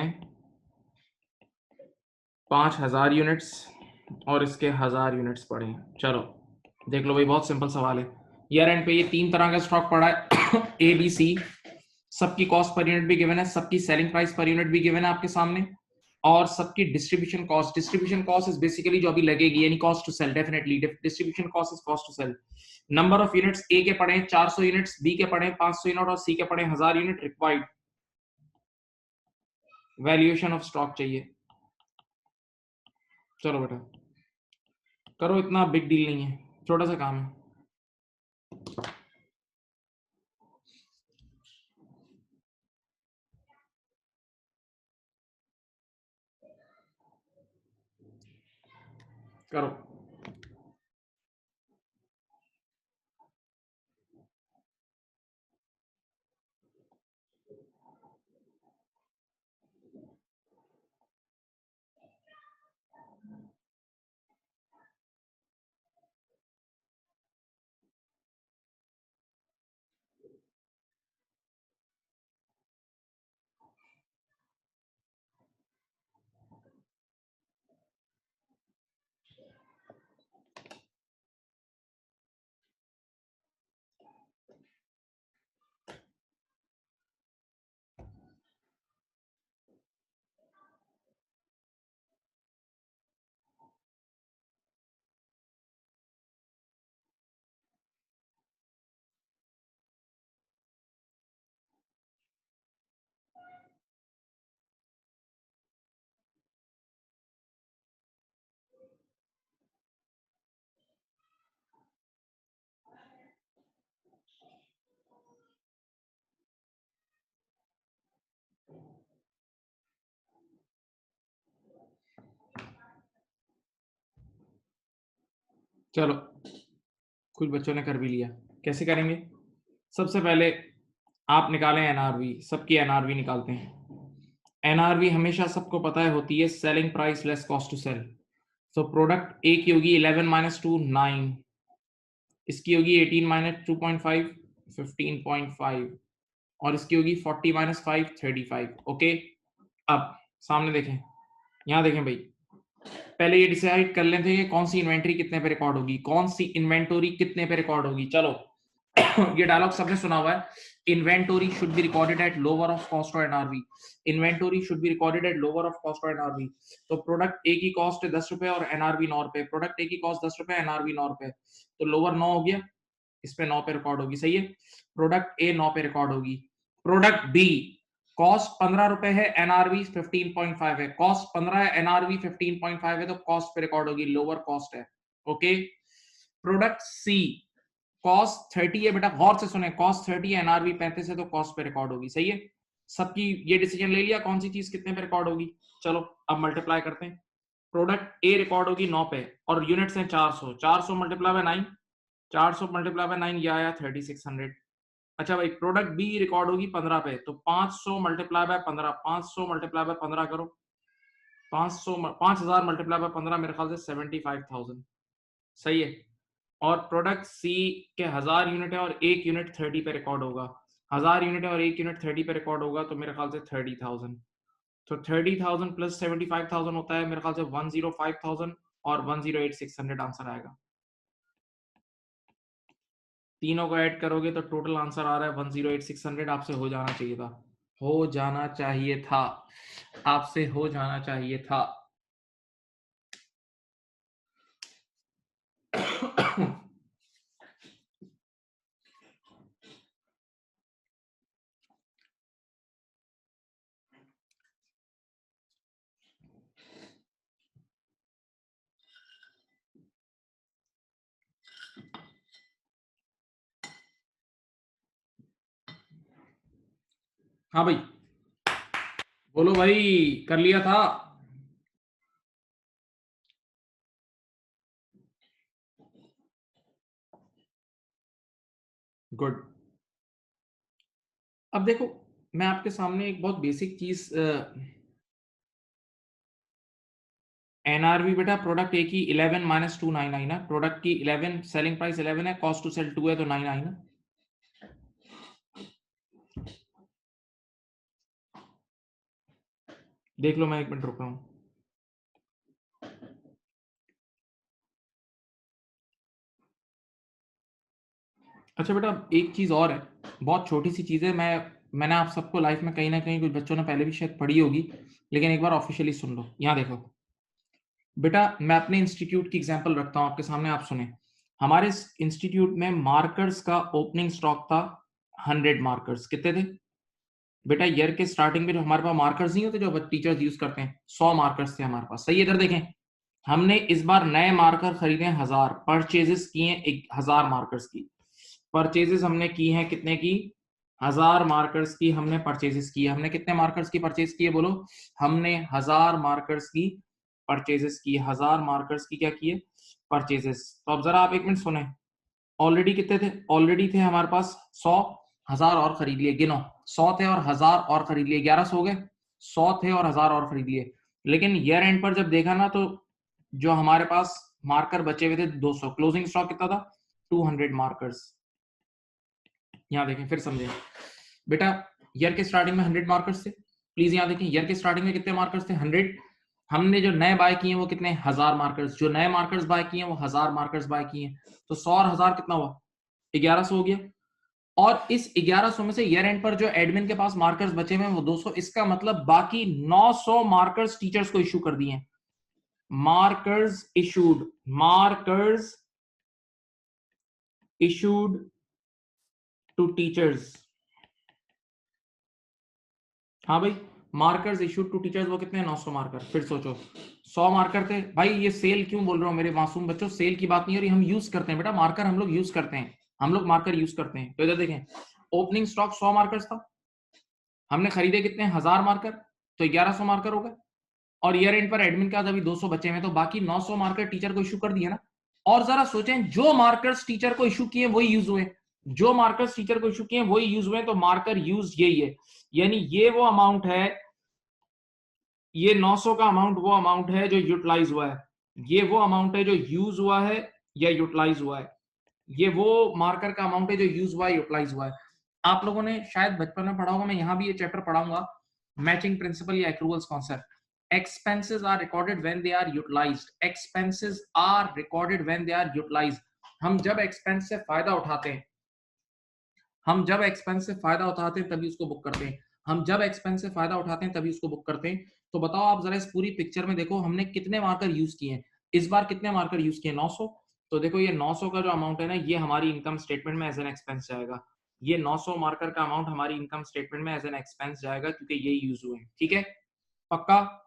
5000 यूनिट्स और इसके 1000 यूनिट्स पढ़े हैं। चलो देख लो भाई, बहुत सिंपल सवाल है। ईयर एंड पे ये 3 तरह का स्टॉक पड़ा है ए बी सी, सबकी कॉस्ट पर यूनिट भी गिवन है, सबकी सेलिंग प्राइस पर यूनिट भी गिवन है आपके सामने, और सबकी distribution cost, distribution cost is basically जो अभी लगेगी, यानी cost to sell, definitely distribution cost is cost to sell. Number of units A के पड़े 400 यूनिट्स, बी के पड़े 500 यूनिट और सी के पड़े 1000 unit. Required valuation of stock चाहिए। चलो बेटा करो, इतना बिग डील नहीं है, छोटा सा काम है। करो। चलो कुछ बच्चों ने कर भी लिया। कैसे करेंगे? सबसे पहले आप निकालें एनआरवी, सबकी एनआरवी निकालते हैं। एनआरवी हमेशा सबको पता है होती है selling price less cost to sell. तो प्रोडक्ट ए की होगी 11 माइनस 2 9, इसकी होगी 18 माइनस 2.5 15.5 और इसकी होगी 40 माइनस 5 35। ओके, अब सामने देखें, यहां देखें भाई, पहले ये डिसाइड कर लेते हैं कि कौन सी इन्वेंटरी कितने पे रिकॉर्ड होगी, कौन सी इन्वेंटरी कितने पे रिकॉर्ड होगी। चलो ये डायलॉग सबने सुना हुआ है, inventory should be recorded at lower of cost और NRV, inventory should be recorded at lower of cost और एनआरवी। तो प्रोडक्ट ए की कॉस्ट है 10 रुपए और एनआरवी 9 रुपए, प्रोडक्ट ए की कॉस्ट 10 रुपए, एनआरवी 9 रुपए, तो लोअर 9 हो गया, इस पे 9 पे रिकॉर्ड होगी, सही है। प्रोडक्ट ए 9 पे रिकॉर्ड होगी। प्रोडक्ट बी कॉस्ट 15 रुपए है, एनआरवी 15.5 है, कॉस्ट 15 है, एनआरवी 15.5 है, तो कॉस्ट पे रिकॉर्ड होगी, लोअर कॉस्ट है। ओके, प्रोडक्ट सी कॉस्ट 30 है, बेटा गौर से सुने, कॉस्ट 30 है, एनआरवी 35 है, तो कॉस्ट पे रिकॉर्ड होगी, सही है। सबकी ये डिसीजन ले लिया कौन सी चीज कितने पे रिकॉर्ड होगी। चलो अब मल्टीप्लाई करते हैं। प्रोडक्ट ए रिकॉर्ड होगी 9 पे और यूनिट्स हैं 400, 400 मल्टीप्लाई बाय 9, 400 मल्टीप्लाई बाय 9 ये आया 3600। अच्छा भाई, प्रोडक्ट बी रिकॉर्ड होगी 15 पे, तो 500 मल्टीप्लाई बाय 15, 500 मल्टीप्लाई बाय 15 करो, 500 5000 मल्टीप्लाई बाय 15 मेरे ख्याल से 75,000, सही है। और प्रोडक्ट सी के 1000 यूनिट है और एक यूनिट 30 पे रिकॉर्ड होगा, 1000 यूनिट है और एक यूनिट 30 पे रिकॉर्ड होगा, तो मेरे ख्याल से 30,000, तो 30,000 प्लस 75,000 होता है मेरे ख्याल से 105,000 और 108,600 आंसर आएगा। तीनों को ऐड करोगे तो टोटल आंसर आ रहा है 108,600। आपसे हो जाना चाहिए था, हो जाना चाहिए था, आपसे हो जाना चाहिए था। हाँ भाई, बोलो भाई, कर लिया था। गुड। अब देखो मैं आपके सामने एक बहुत बेसिक चीज, एनआरवी बेटा प्रोडक्ट ए की 11 माइनस 2 9 आई ना, प्रोडक्ट की 11 सेलिंग प्राइस 11 है, कॉस्ट टू सेल 2 है तो 9 आई ना। देख लो, मैं 1 मिनट रुक रहा हूँ। अच्छा बेटा एक चीज और है, बहुत छोटी सी चीज है, मैंने आप सबको लाइफ में कहीं ना कहीं कुछ बच्चों ने पहले भी शायद पढ़ी होगी, लेकिन एक बार ऑफिशियली सुन लो। यहाँ देखो बेटा, मैं अपने इंस्टीट्यूट की एग्जांपल रखता हूँ आपके सामने, आप सुने। हमारे इंस्टीट्यूट में मार्कर्स का ओपनिंग स्टॉक था 100 मार्कर्स। कितने थे बेटा? ईयर के स्टार्टिंग में जो हमारे पास मार्कर्स नहीं होते जो टीचर्स यूज करते हैं, 100 मार्कर्स थे हमारे पास। सही है? इधर देखें, हमने इस बार नए मार्कर खरीदे 1000, परचेजेस किए 1000 मार्कर्स की। परचेजेस हमने की हैं कितने की? 1000 मार्कर्स की हमने परचेजेस की। हमने कितने मार्कर्स की परचेज की है बोलो? हमने 1000 मार्कर्स की परचेजेस की। 1000 मार्कर्स की क्या किए? परचेजेस। तो अब जरा आप 1 मिनट सुने, ऑलरेडी कितने थे? ऑलरेडी थे हमारे पास 100, 1000 और खरीद लिए। गिनो, 100 थे और 1000 और खरीद लिए, 1100 हो गए। 100 थे और 1000 और खरीद लिए। लेकिन ईयर एंड पर जब देखा ना, तो जो हमारे पास मार्कर बचे हुए थे 200, क्लोजिंग स्टॉक कितना था? 200 मार्कर्स। यहाँ देखें फिर समझे बेटा, ईयर के स्टार्टिंग में 100 मार्कर्स थे। प्लीज यहाँ देखें, ईयर के स्टार्टिंग में कितने मार्कर्स थे? 100। हमने जो नए बाय किए वो कितने? 1000 मार्कर्स। जो नए मार्कर्स बाय किए वो 1000 मार्कर्स बाय किए। तो 100 और 1000 कितना हुआ? 1100 हो गया। और इस 1100 में से ईयर एंड पर जो एडमिन के पास मार्कर्स बचे हुए हैं वो 200। इसका मतलब बाकी 900 मार्कर्स टीचर्स को इश्यू कर दिए। Markers issued, markers issued to teachers. हाँ भाई, मार्कर्स इशूड टू टीचर्स वो कितने? 900 मार्कर। फिर सोचो, 100 मार्कर थे भाई। ये सेल क्यों बोल रहा हूँ मेरे मासूम बच्चों? सेल की बात नहीं हो रही, हम यूज करते हैं बेटा मार्कर, हम लोग यूज करते हैं, हम लोग मार्कर यूज करते हैं। तो इधर देखें, ओपनिंग स्टॉक 100 मार्कर्स था, हमने खरीदे कितने? 1000 मार्कर, तो 1100 मार्कर हो गए। और ईयर एंड पर एडमिन के पास अभी 200 बचे हैं, तो बाकी 900 मार्कर टीचर को इशू कर दिए ना। और जरा सोचें, जो मार्कर्स टीचर को इशू किए वही यूज हुए, जो मार्कर्स टीचर को इशू किए वही यूज हुए, तो मार्कर यूज यही है। यानी ये वो अमाउंट है, ये 900 का अमाउंट वो अमाउंट है जो यूटिलाइज हुआ है, ये वो अमाउंट है जो यूज हुआ है या यूटिलाइज हुआ है, ये वो मार्कर का अमाउंट है जो यूज हुआ है, यूटिलाइज हुआ है। आप लोगों ने शायद बचपन में पढ़ा होगा, मैं यहां भी ये चैप्टर पढ़ाऊंगा, मैचिंग प्रिंसिपल या accruals concept. Expenses are recorded when they are utilised, expenses are recorded when they are utilised. हम जब एक्सपेंस से फायदा उठाते हैं, हम जब एक्सपेंस से फायदा उठाते हैं तभी उसको बुक करते हैं, हम जब एक्सपेंस से फायदा उठाते हैं तभी उसको बुक करते हैं। तो बताओ आप जरा इस पूरी पिक्चर में देखो, हमने कितने मार्कर यूज किए हैं इस बार? कितने मार्कर यूज किए? 900। तो देखो ये 900 का जो अमाउंट है ना, ये हमारी इनकम स्टेटमेंट में एज एन एक्सपेंस जाएगा। ये 900 मार्कर का अमाउंट हमारी इनकम स्टेटमेंट में एज एन एक्सपेंस जाएगा, क्योंकि ये यूज हुए हैं। ठीक है, पक्का?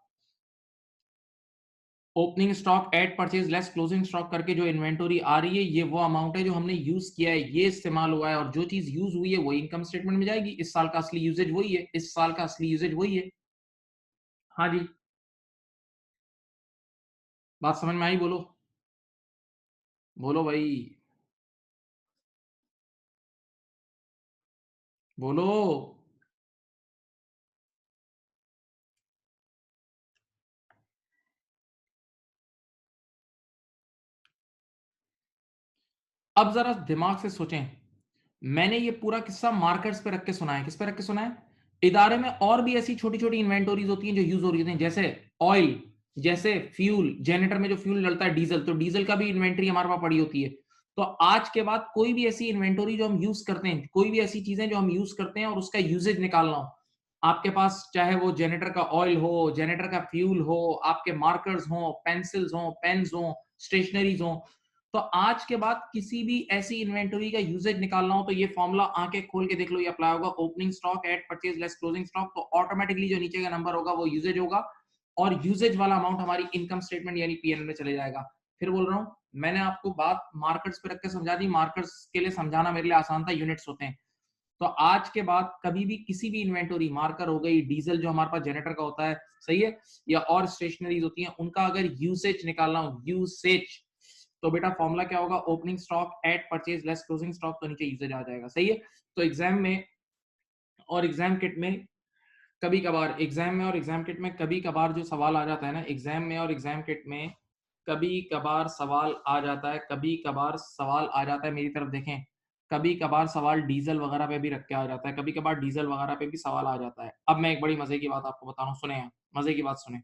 Opening stock eight purchase less closing stock करके जो इन्वेंटरी आ रही है, ये वो अमाउंट है जो हमने यूज किया है, ये इस्तेमाल हुआ है, और जो चीज यूज हुई है वो इनकम स्टेटमेंट में जाएगी। इस साल का असली यूजेज वही है, इस साल का असली यूजेज वही है। हाँ जी, बात समझ में आई? बोलो, बोलो भाई, बोलो। अब जरा दिमाग से सोचें, मैंने ये पूरा किस्सा मार्कर्स पे रख के सुना है। किस पे रख के सुना है? इदारे में और भी ऐसी छोटी छोटी इन्वेंटरीज होती हैं जो यूज हो रही होती हैं, जैसे ऑयल, जैसे फ्यूल, जनरेटर में जो फ्यूल डलता है डीजल, तो डीजल का भी इन्वेंटरी हमारे पास पड़ी होती है। तो आज के बाद कोई भी ऐसी इन्वेंटरी जो हम यूज करते हैं, कोई भी ऐसी चीजें जो हम यूज करते हैं और उसका यूजेज निकालना हो, आपके पास चाहे वो जनरेटर का ऑयल हो, जनरेटर का फ्यूल हो, आपके मार्कर्स हो, पेंसिल्स हो, पेन्स हो, स्टेशनरीज हो, तो आज के बाद किसी भी ऐसी इन्वेंटरी का यूजेज निकालना हो तो ये फॉर्मूला आंखें खोल के देख लो, ये अप्लाई होगा। Opening stock eight purchase less closing stock, तो ऑटोमेटिकली जो नीचे का नंबर होगा वो यूजेज होगा, और यूजेज वाला अमाउंट हमारी इनकम स्टेटमेंट यानी पीएनएल में चले जाएगा। फिर बोल रहा हूं, मैंने आपको बात मार्कर्स पे रख के समझा दी, मार्कर्स के लिए समझाना मेरे लिए आसान था, यूनिट्स होते हैं। तो आज के बाद कभी भी किसी भी इन्वेंटरी, मार्कर हो गई, डीजल जो हमारे पास जनरेटर का होता है, सही है, या और स्टेशनरीज होती हैं, उनका अगर यूसेज निकालना हो, यूसेज, तो बेटा फॉर्मूला क्या होगा, opening stock eight purchase less closing stock, तो नीचे यूजेज आ जाएगा। सही है। तो एग्जाम में और एग्जाम किट में कभी कभार, एग्जाम में और एग्जाम किट में कभी कभार जो सवाल आ जाता है ना, एग्जाम में और एग्जाम किट में कभी कभार सवाल आ जाता है, कभी कभार सवाल आ जाता है, मेरी तरफ देखें, कभी कभार सवाल डीजल वगैरह पे भी रख के आ जाता है, कभी कभार डीजल वगैरह पे भी सवाल आ जाता है। अब मैं एक बड़ी मजे की बात आपको बता रहा हूँ, सुने हैं, मजे की बात सुने।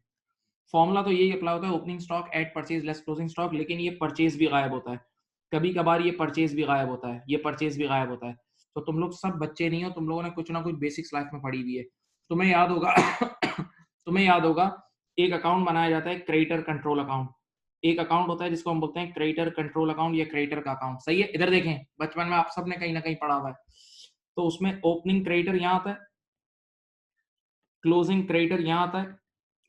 फॉर्मूला तो यही अप्लाई होता है, opening stock eight purchase less closing stock, लेकिन ये परचेज भी गायब होता है, कभी कभार ये परचेज भी गायब होता है, ये परचेज भी गायब होता है। तो तुम लोग सब बच्चे नहीं हो, तुम लोगों ने कुछ ना कुछ बेसिक्स लाइफ में पढ़ी हुई है, तुम्हें याद होगा तुम्हें याद होगा एक अकाउंट बनाया जाता है क्रेडिटर कंट्रोल अकाउंट, एक अकाउंट होता है जिसको हम बोलते हैं क्रेडिटर कंट्रोल अकाउंट या क्रेडिटर का अकाउंट। सही है। इधर देखें, बचपन में आप सबने कहीं ना कहीं पढ़ा हुआ है। तो उसमें ओपनिंग क्रेडिटर यहाँ आता है, क्लोजिंग क्रेडिटर यहाँ आता है।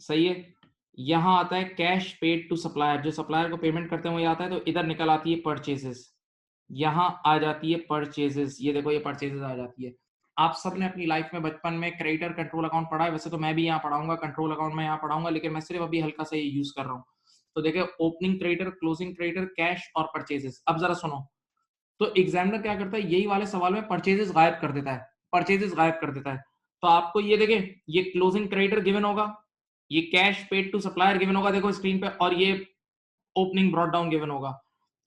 सही है। यहाँ आता है कैश पेड टू सप्लायर, जो सप्लायर को पेमेंट करते हैं वो आता है। तो इधर निकल आती है परचेजेस, यहाँ आ जाती है परचेजेस, ये देखो ये परचेजेस आ जाती है। आप सबने अपनी लाइफ में बचपन में क्रेडिटर कंट्रोल अकाउंट पढ़ा है, वैसे तो मैं भी यहाँ पढ़ाऊंगा, कंट्रोल अकाउंट में यहाँ पढ़ाऊंगा, लेकिन मैं सिर्फ अभी हल्का सा ये यूज कर रहा हूँ। तो देखिए opening creditor, closing creditor, cash और परचेजेस। अब जरा सुनो, तो एग्जामिनर क्या करता है, यही वाले सवाल में परचेजेस गायब कर देता है, परचेजेस गायब कर देता है। तो आपको ये देखे, ये क्लोजिंग क्रेडिटर गिवन होगा, ये cash paid to supplier given होगा देखो स्क्रीन पे, और ये ओपनिंग ब्रॉट डाउन गिवन होगा।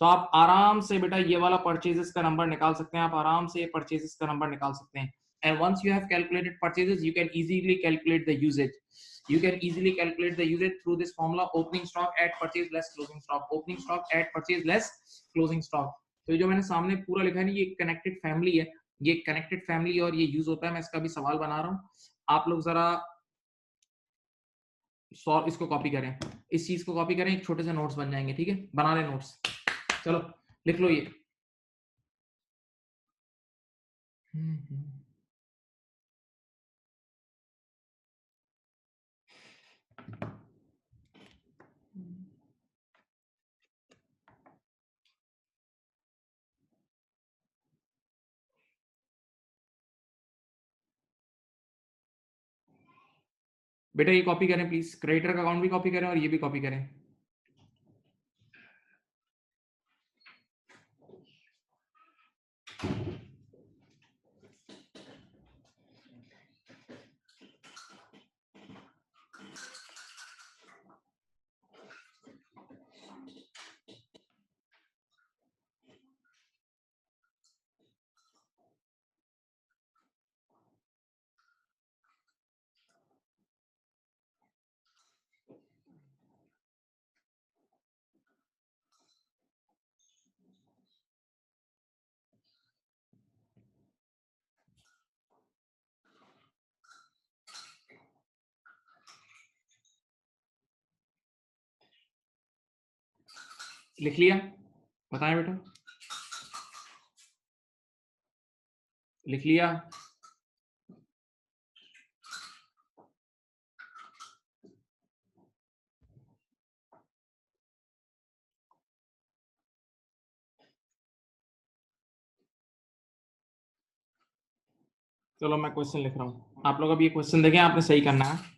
तो आप आराम से बेटा ये वाला परचेजेस का नंबर निकाल सकते हैं, आप आराम से ये परचेजेस का नंबर निकाल सकते हैं। And once you have calculated purchases, you can easily calculate the usages, you can easily calculate the usage through this formula, opening stock at purchase less closing stock, opening stock at purchase less closing stock। तो ये जो मैंने सामने पूरा लिखा है ना, ये कनेक्टेड फैमिली है, ये कनेक्टेड फैमिली और ये यूज होता है। मैं इसका भी सवाल बना रहा हूँ, आप लोग जरा इसको कॉपी करें, इस चीज को कॉपी करें, एक छोटे से नोट्स बन जाएंगे। ठीक है, बना लें नोट्स, चलो लिख लो ये। बेटा ये कॉपी करें प्लीज, क्रेडिटर का अकाउंट भी कॉपी करें और ये भी कॉपी करें। लिख लिया, बताएं बेटा, लिख लिया। चलो मैं क्वेश्चन लिख रहा हूँ, आप लोग अब ये क्वेश्चन देखें, आपने सही करना है।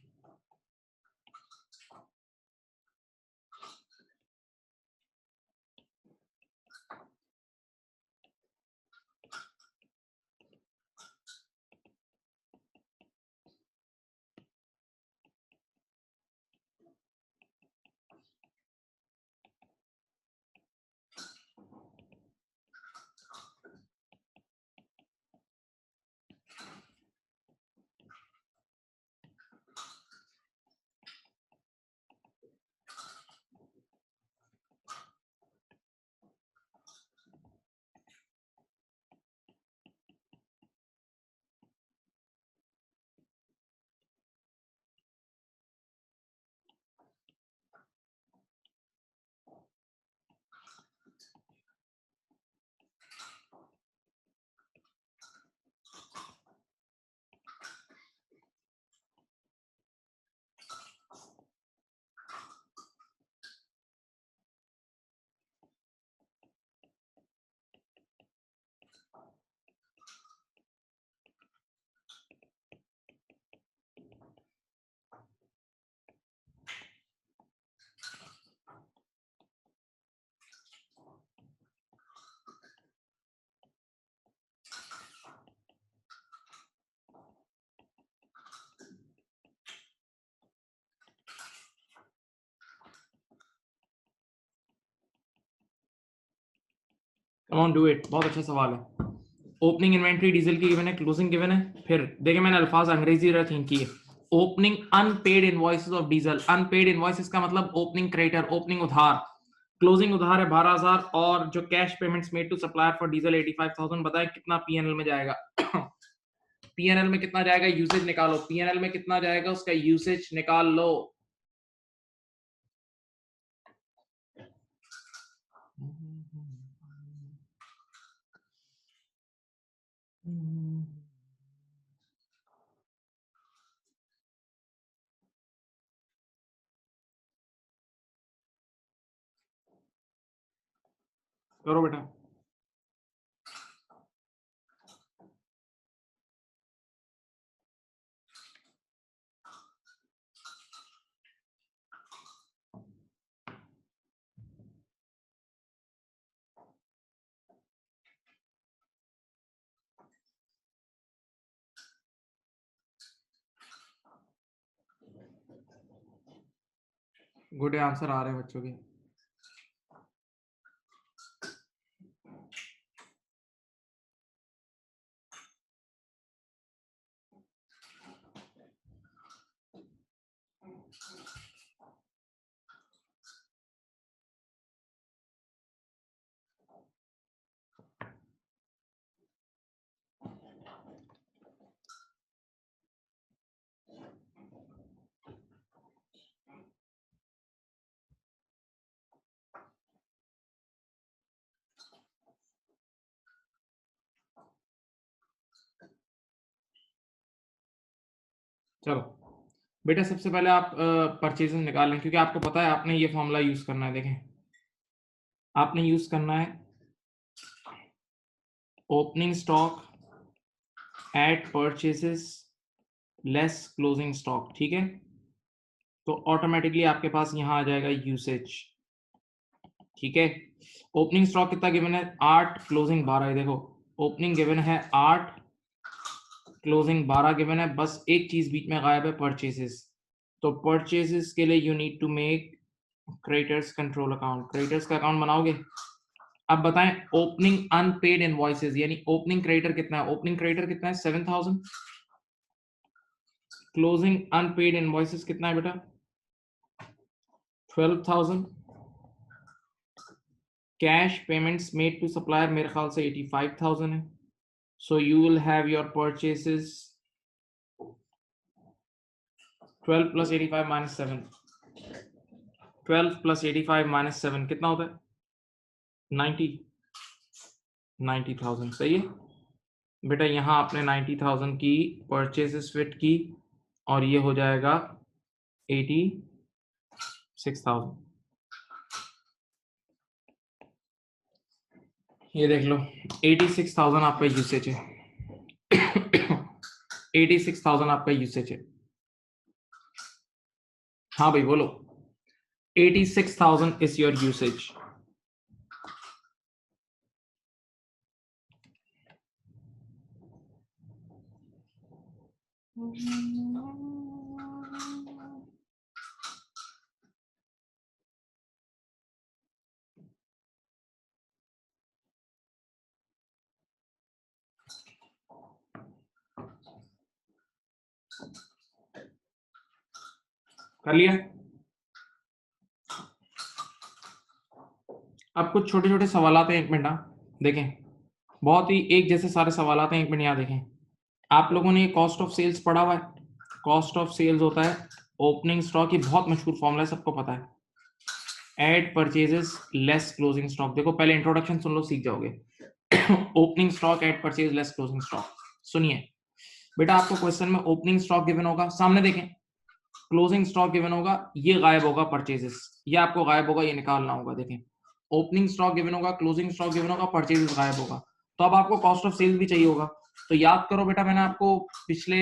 कम ऑन डू इट, बहुत अच्छा सवाल है। ओपनिंग इन्वेंट्री डीजल की गिवन है, क्लोजिंग गिवन है। फिर देखिए मैंने अल्फाज अंग्रेजी थिंक किए। Opening unpaid invoices of diesel, unpaid invoices का मतलब ओपनिंग क्रेडिटर, ओपनिंग उधार। क्लोजिंग उधार है 12,000 और जो cash payments made to supplier for diesel 85,000। बताएं कितना पीएनएल में जाएगा? पीएनएल में कितना जाएगा? यूसेज निकालो। पीएनएल में कितना जाएगा उसका यूसेज निकाल लो। करो बेटा। गुड आंसर आ रहे हैं बच्चों के। चलो बेटा सबसे पहले आप परचेजेस निकाल लें, क्योंकि आपको पता है आपने ये फॉर्मूला यूज करना है। देखें आपने यूज करना है opening stock add purchases less closing stock, ठीक है? तो ऑटोमेटिकली आपके पास यहां आ जाएगा यूसेज, ठीक है? ओपनिंग स्टॉक कितना गिवन है? 8, क्लोजिंग 12। देखो ओपनिंग गिवन है 8, क्लोजिंग 12 गिवन है। बस एक चीज बीच में गायब है, परचेजेस। तो परचेजेस के लिए you need to make creditors control account. Creditors का अकाउंट बनाओगे। अब बताएं ओपनिंग अनपेड इनवॉइसेस, यानी ओपनिंग क्रेडिटर कितना है? ओपनिंग क्रेडिटर कितना है? 7,000। क्लोजिंग अनपेड इनवॉइसेस कितना है बेटा? 12,000। Cash payments made to supplier मेरे ख्याल से 85,000 है। So you will have your purchases 12 plus 85 minus 7। 12 plus 85 minus 7 कितना होता है? 90,000। सही है बेटा, यहां आपने 90,000 की परचेसेस फिट की और ये हो जाएगा 86,000। ये देख लो 86,000 आपका यूसेज है। 86,000 आपका यूसेज है। हाँ भाई बोलो। 86,000 इज योर यूसेज। कर लिया? अब कुछ छोटे छोटे सवाल आते हैं, एक मिनट देखें। बहुत ही एक जैसे सारे सवाल आते हैं, एक मिनट यहाँ देखें। आप लोगों ने कॉस्ट ऑफ सेल्स पढ़ा हुआ है? कॉस्ट ऑफ सेल्स होता है ओपनिंग स्टॉक, ये बहुत मशहूर फॉर्मूला है, सबको पता है। Add purchases less closing stock. देखो पहले इंट्रोडक्शन सुन लो, सीख जाओगे। Opening stock add purchase less closing stock. सुनिए बेटा, आपको क्वेश्चन में ओपनिंग स्टॉक गिवन होगा, सामने देखें। क्लोजिंग स्टॉक गिवन होगा, ये गायब होगा परचेजेस, ये आपको गायब होगा, ये निकालना होगा। देखें ओपनिंग स्टॉक गिवन होगा, क्लोजिंग स्टॉक गिवन होगा, परचेजेस गायब होगा। तो अब आपको कॉस्ट ऑफ सेल्स भी चाहिए होगा। तो याद करो बेटा, मैंने आपको पिछले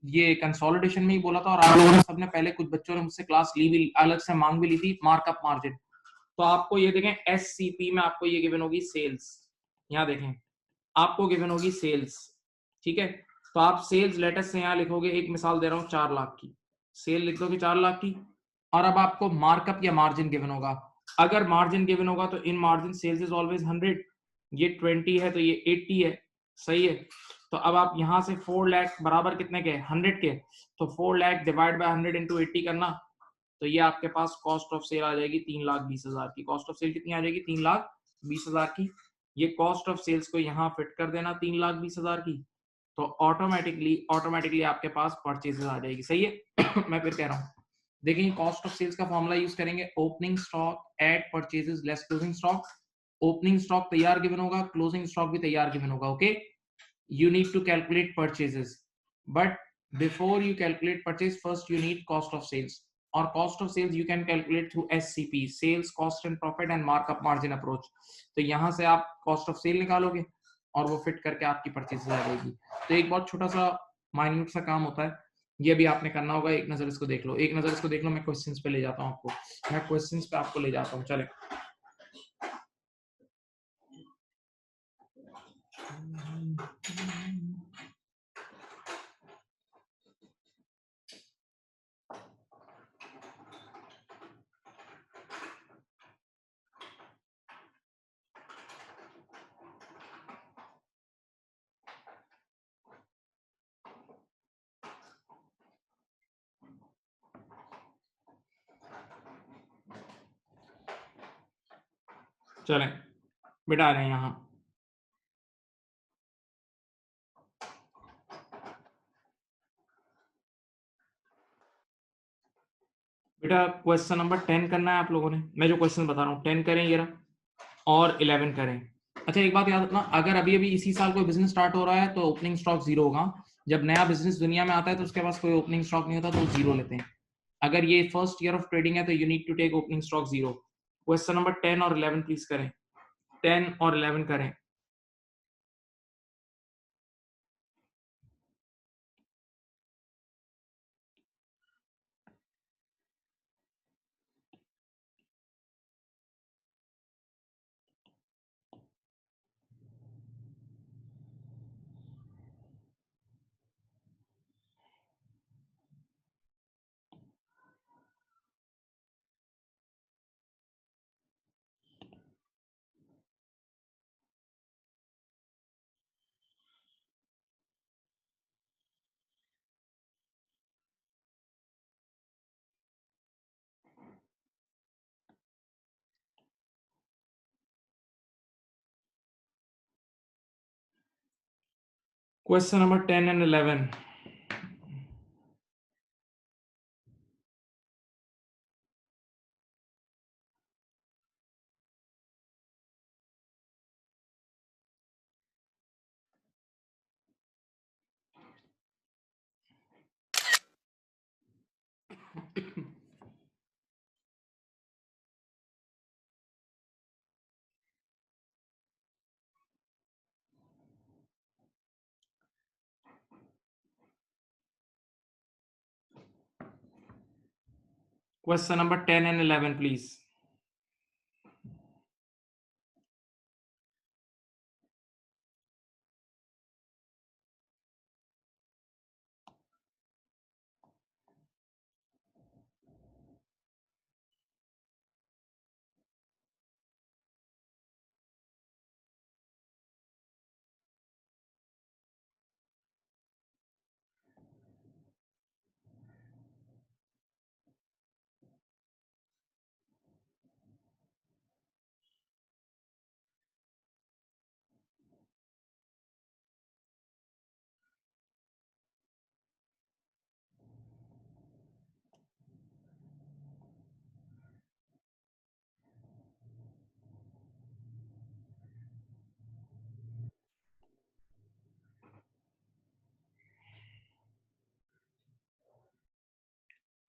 ये कंसोलिडेशन में ही बोला था, और आप लोगों ने सबने पहले कुछ बच्चों ने मुझसे क्लास ली भी, अलग से मांग भी ली थी, मार्कअप मार्जिन। तो आपको ये देखें एससीपी में आपको ये गिवन होगी सेल्स। यहाँ देखें आपको गिवन होगी सेल्स, ठीक है? तो आप सेल्स लेटेस्ट से यहाँ लिखोगे, एक मिसाल दे रहा हूँ 4 लाख की सेल लिख दोगे, 4 लाख की। और अब आपको मार्कअप या मार्जिन गिवन होगा। अगर मार्जिन गिवन होगा तो in margin sales is always 100, ये 20 है तो ये 80 है, सही है। तो अब आप यहाँ से 4 लाख बराबर कितने के, 100 के, तो 4 लाख डिवाइड बाय 100 इंटू 80 करना, तो ये आपके पास कॉस्ट ऑफ सेल आ जाएगी 3,20,000 की। कॉस्ट ऑफ सेल कितनी आ जाएगी, 3,20,000 की। ये कॉस्ट ऑफ सेल्स को यहाँ फिट कर देना 3,20,000 की, तो ऑटोमेटिकली आपके पास परचेजेस आ जाएगी, सही है। मैं फिर कह रहा हूँ, देखिए कॉस्ट ऑफ सेल्स का फॉर्मूला यूज करेंगे, opening stock add purchases less closing stock. Opening stock तैयार गिवन होगा, क्लोजिंग स्टॉक भी तैयार गिवन होगा, okay. You need to calculate purchases, but before you calculate purchase, first you need cost of sales, or cost of sales you can calculate through SCP, sales cost and profit and markup margin approach। तो यहाँ से आप cost of sale निकालोगे और वो फिट करके आपकी परचेज आ जाएगी। तो एक बहुत छोटा सा माइन्यूट सा काम होता है, ये भी आपने करना होगा। एक नजर इसको देख लो, एक नजर इसको देख लो। मैं क्वेश्चंस पे ले जाता हूँ आपको, मैं क्वेश्चंस पे आपको ले जाता हूँ, चले। चलें बेटा, आ रहे हैं यहाँ। बेटा क्वेश्चन नंबर 10 करना है आप लोगों ने, मैं जो क्वेश्चन बता रहा हूँ 10 करें ये रहा, और 11 करें। अच्छा एक बात याद रखना, अगर अभी अभी इसी साल कोई बिजनेस स्टार्ट हो रहा है तो ओपनिंग स्टॉक 0 होगा। जब नया बिजनेस दुनिया में आता है तो उसके पास कोई ओपनिंग स्टॉक नहीं होता, तो वो 0 लेते हैं। अगर ये फर्स्ट ईयर ऑफ ट्रेडिंग है तो you need to take opening stock 0। Question number 10 और 11 प्लीज करें, 10 और 11 करें। Question number 10 and 11। Question number 10 and 11 please.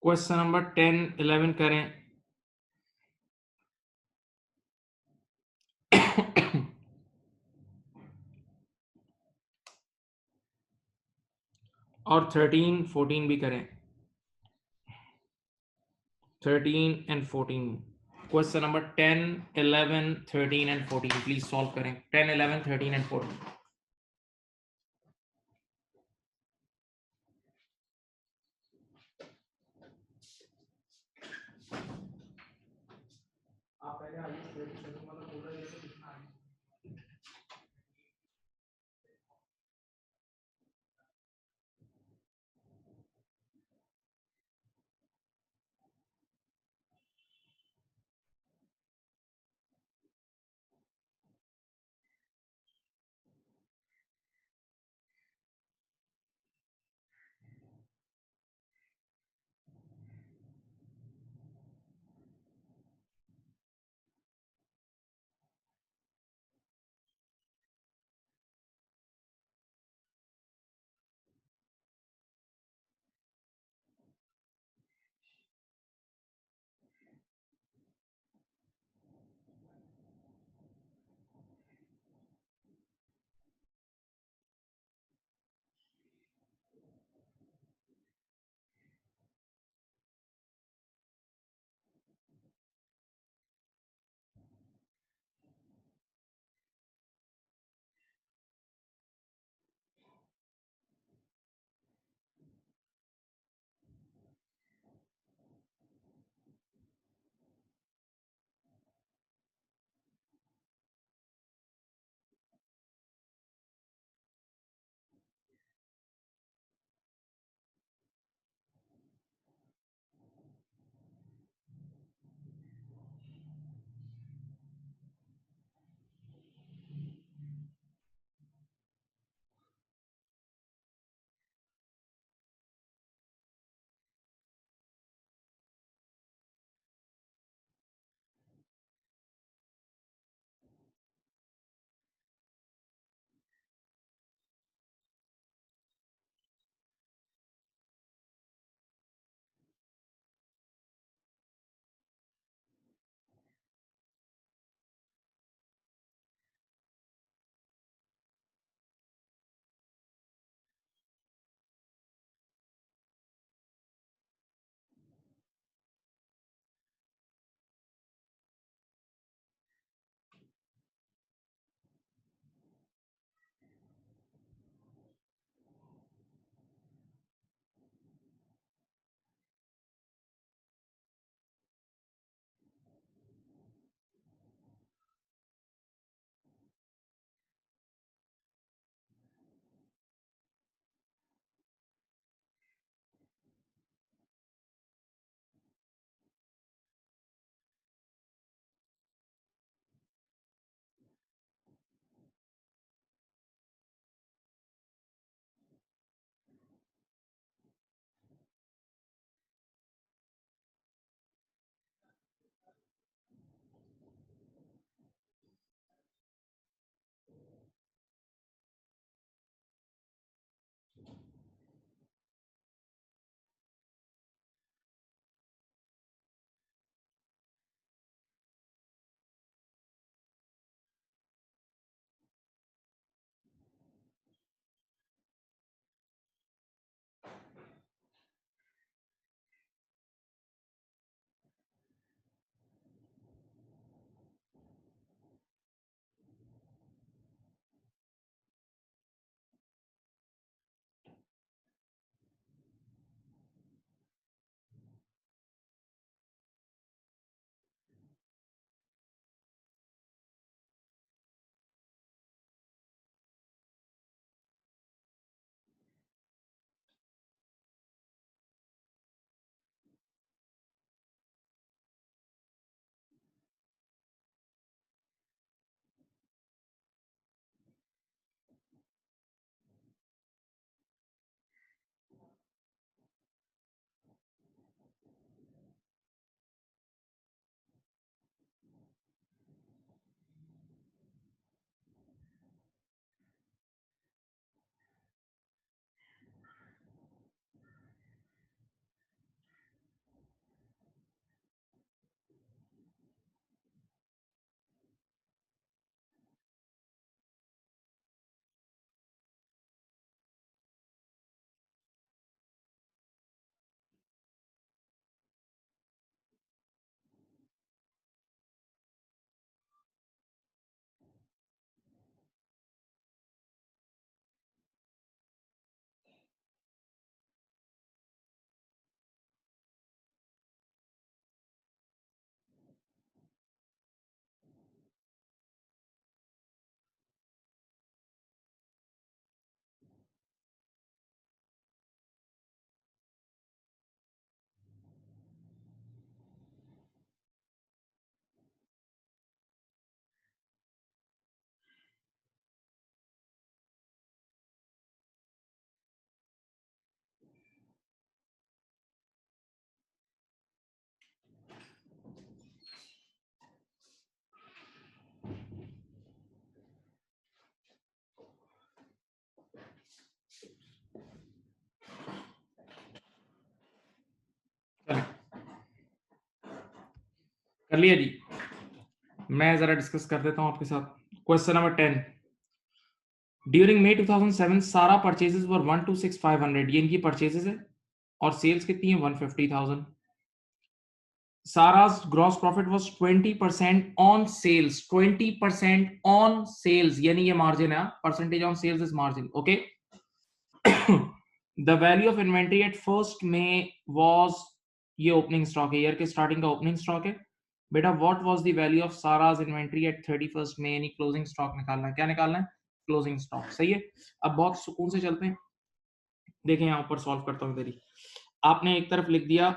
Question number 10 11 करें। और 13 14 भी करें, 13 and 14। Question number 10 11 13 and 14 please solve करें, 10 11 13 एंड 14। आप पहले आइए, वाला बोल रहे हैं तो कितना है? कर लिया जी। मैं जरा डिस्कस कर देता हूं आपके साथ। क्वेश्चन नंबर 10, ड्यूरिंग May 2007 सारा परचेजेस वर 126,500, ये इनकी परचेजेस है, और सेल्स कितनी है 150,000। Sara's gross profit was 20% on sales, 20% on sales, यानी ये मार्जिन है, percentage on sales is margin, okay. The value of inventory at first में वाज, ये ओपनिंग स्टॉक है, ईयर के स्टार्टिंग का ओपनिंग स्टॉक है बेटा। What was the value of Sara's inventory at 31st में, यानी क्लोजिंग स्टॉक निकालना है। क्या निकालना है? क्लोजिंग स्टॉक, सही है। अब बहुत सुकून से चलते हैं, देखें यहां ऊपर सॉल्व करता हूं तेरी। आपने एक तरफ लिख दिया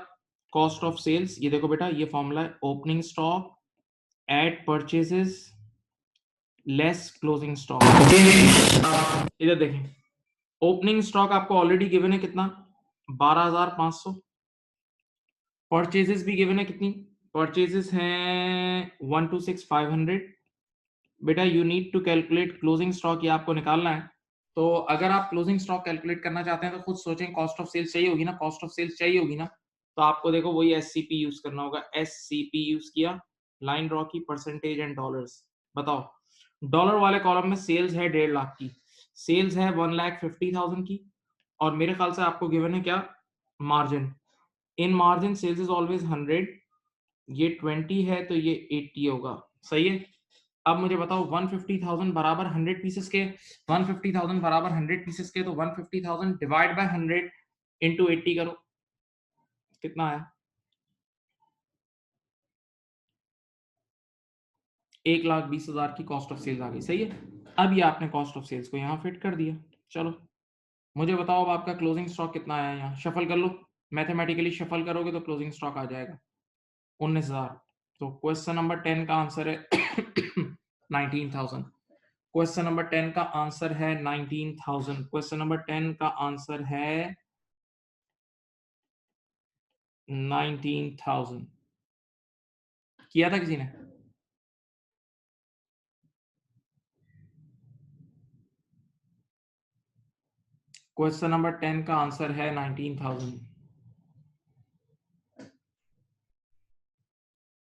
कॉस्ट ऑफ सेल्स, ये देखो बेटा, ये फॉर्मूला है opening stock add purchases less closing stock, इधर देखें, ओपनिंग स्टॉक आपको ऑलरेडी गिवन है कितना, 12,500। परचेजेस भी गिवन है कितनी, परचेजेस हैं 126,500। बेटा you need to calculate closing stock, ये आपको निकालना है। तो अगर आप क्लोजिंग स्टॉक कैलकुलेट करना चाहते हैं तो खुद सोचें, कॉस्ट ऑफ सेल्स चाहिए होगी ना, कॉस्ट ऑफ सेल्स चाहिए होगी ना, तो आपको देखो वही एससीपी यूज करना होगा। एससीपी यूज किया, लाइन ड्रॉ की, परसेंटेज एंड डॉलर्स। बताओ, डॉलर वाले कॉलम में सेल्स है 1.5 लाख की, सेल्स है 1,50,000 की, और मेरे ख्याल से आपको गिवन है क्या, margin. In margin sales is always 100, ये 20 है तो ये 80 होगा, सही है। अब मुझे बताओ 150,000 बराबर 100 पीसेस के, 150,000 बराबर 100 पीसेस के, तो 150,000 डिवाइड बाय 100 इंटू 80 करो, कितना आया, 1,20,000 की कॉस्ट ऑफ सेल्स आ गई, सही है। अब ये आपने कॉस्ट ऑफ सेल्स को यहाँ फिट कर दिया। चलो मुझे बताओ अब आपका क्लोजिंग स्टॉक कितना आया, यहाँ शफल कर लो, मैथमेटिकली शफल करोगे तो क्लोजिंग स्टॉक आ जाएगा 19,000। तो क्वेश्चन नंबर 10 का आंसर है 19,000। क्वेश्चन नंबर 10 का आंसर है 19,000। क्वेश्चन नंबर 10 का आंसर है 19,000। किया था किसी ने? क्वेश्चन नंबर 10 का आंसर है 19,000।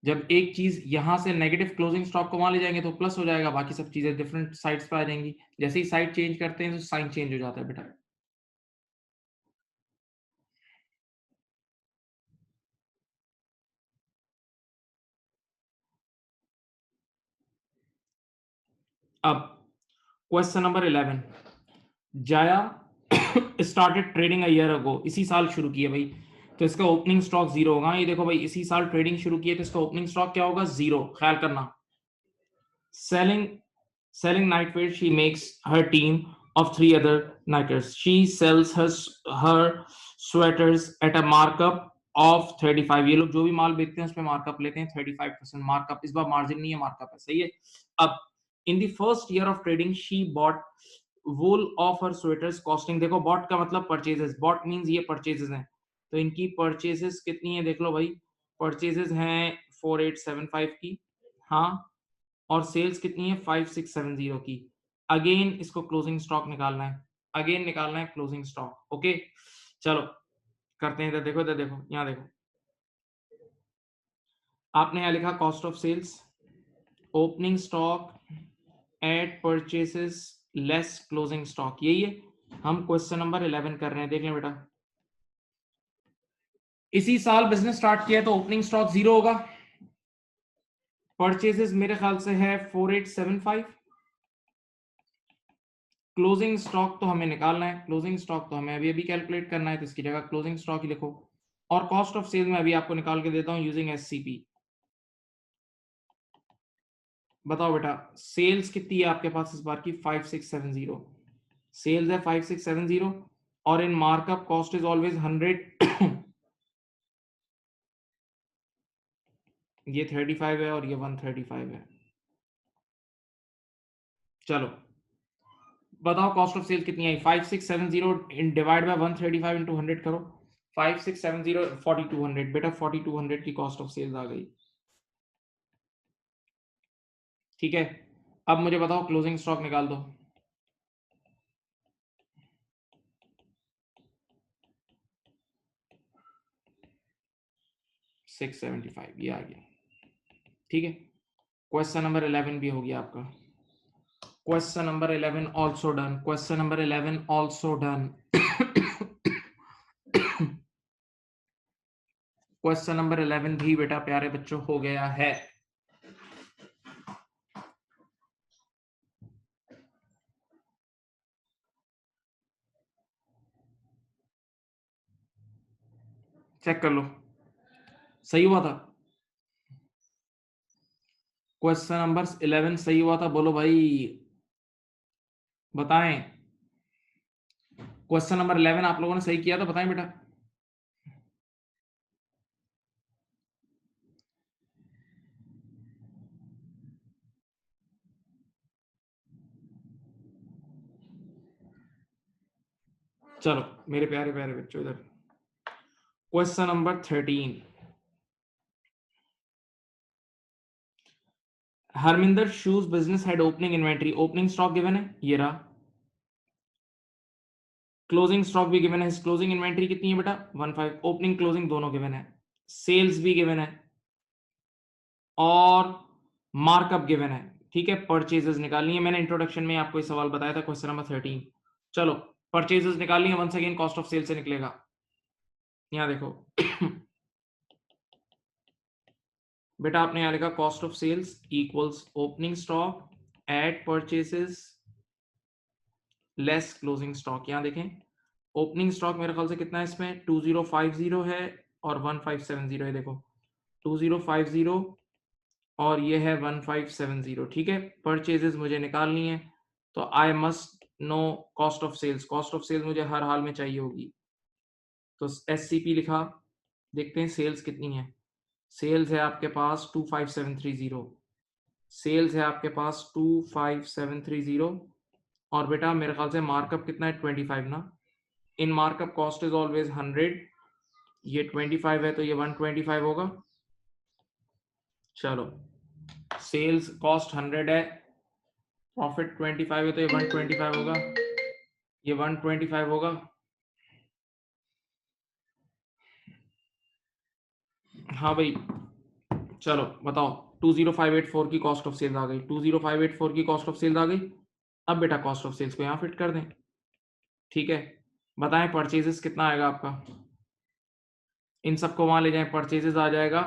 जब एक चीज यहां से नेगेटिव क्लोजिंग स्टॉक को वहां ले जाएंगे तो प्लस हो जाएगा, बाकी सब चीजें डिफरेंट साइड्स पे आ जाएंगी। जैसे ही साइड चेंज करते हैं तो साइन चेंज हो जाता है बेटा। अब क्वेश्चन नंबर 11, जाया started trading a year ago, इसी साल शुरू किया भाई, तो इसका ओपनिंग स्टॉक जीरो होगा। ये देखो भाई, इसी साल ट्रेडिंग शुरू की है तो इसका ओपनिंग स्टॉक क्या होगा, जीरो, ख्याल करना। Selling nightwear, she makes her team of 3 other nighters. She sells her sweaters at a markup of 35। ये लोग जो भी माल बेचते हैं उसमें मार्कअप लेते हैं 35% मार्कअप, इस बार मार्जिन नहीं है, मार्कअप है, सही है। अब in the first year of trading she bought wool of her sweaters costing, देखो बॉट का मतलब परचेजेस, बॉट मींस ये परचेजेस हैं, तो इनकी परचेजेस कितनी है देख लो भाई, परचेजेस हैं 4875 की, हाँ, और सेल्स कितनी है 5670 की। अगेन इसको क्लोजिंग स्टॉक निकालना है, अगेन निकालना है क्लोजिंग स्टॉक, ओके। चलो करते हैं, इधर देखो, इधर देखो, यहाँ देखो, आपने यहाँ लिखा cost of sales, opening stock add purchases less closing stock, यही है। हम क्वेश्चन नंबर 11 कर रहे हैं, देख लें बेटा। इसी साल बिजनेस स्टार्ट किया है तो ओपनिंग स्टॉक जीरो होगा, परचेसेस मेरे ख्याल से है 4875, क्लोजिंग स्टॉक तो हमें निकालना है, क्लोजिंग स्टॉक तो हमें अभी अभी कैलकुलेट करना है, तो इसकी जगह क्लोजिंग स्टॉक ही लिखो। और कॉस्ट ऑफ सेल्स में अभी आपको निकाल के देता हूं यूजिंग एससीपी। बताओ बेटा, सेल्स कितनी है आपके पास इस बार की, 5670, सेल्स है 5670, और इन मार्कअप कॉस्ट इज ऑलवेज 100। ये 35 है और ये 135 है। चलो बताओ कॉस्ट ऑफ सेल कितनी आई, 5670 इन डिवाइड बाय 135 इंटू 100 करो, 5670 4200, बेटा 4200 की कॉस्ट ऑफ सेल्स आ गई, ठीक है। अब मुझे बताओ क्लोजिंग स्टॉक निकाल दो, 675, ये आ गया। ठीक है, क्वेश्चन नंबर 11 भी हो गया आपका। Question number 11 also done, question number 11 also done. Question number 11 भी बेटा प्यारे बच्चों हो गया है। चेक कर लो, सही हुआ था। क्वेश्चन नंबर 11 सही हुआ था, बोलो भाई, बताएं। क्वेश्चन नंबर 11 आप लोगों ने सही किया था, बताएं बेटा। चलो मेरे प्यारे प्यारे बच्चों, इधर question number 13। Harminder shoes business head opening inventory, opening stock given है, ये रहा। क्लोजिंग स्टॉक भी गिवन है, क्लोजिंग इन्वेंटरी कितनी है बेटा 15, ओपनिंग क्लोजिंग दोनों गिवन है, सेल्स भी गिवन है और मार्कअप गिवन है। ठीक है, परचेजेस निकालनी है, मैंने इंट्रोडक्शन में आपको ये सवाल बताया था, क्वेश्चन नंबर 13। चलो परचेजेस निकालनी है, once again cost of sale से निकलेगा। यहां देखो बेटा, आपने यहां लिखा cost of sales equals opening stock add purchases less closing stock. यहां देखें, ओपनिंग स्टॉक मेरे ख्याल से कितना है इसमें, 2050 है और 1570 है। देखो 2050 और ये है 1570। ठीक है, परचेजेस मुझे निकालनी है, तो I must know cost of sales. Cost of sales मुझे हर हाल में चाहिए होगी, तो एससीपी लिखा, देखते हैं सेल्स कितनी है। सेल्स है आपके पास 25730, सेल्स है आपके पास 25730, और बेटा मेरे ख्याल से मार्कअप कितना है 25 ना। In markup cost is always 100, ये 25 है तो ये 125 होगा। चलो सेल्स कॉस्ट 100 है, प्रॉफिट 25 है तो ये 125 होगा, ये 125 होगा। हाँ भाई, चलो बताओ, 20584 की कॉस्ट ऑफ सेल्स आ गई, 20584 की कॉस्ट ऑफ सेल्स आ गई। अब बेटा कॉस्ट ऑफ सेल्स को यहाँ फिट कर दें। ठीक है, बताएं परचेजेस कितना आएगा आपका, इन सबको वहां ले जाएं, परचेजेस आ जाएगा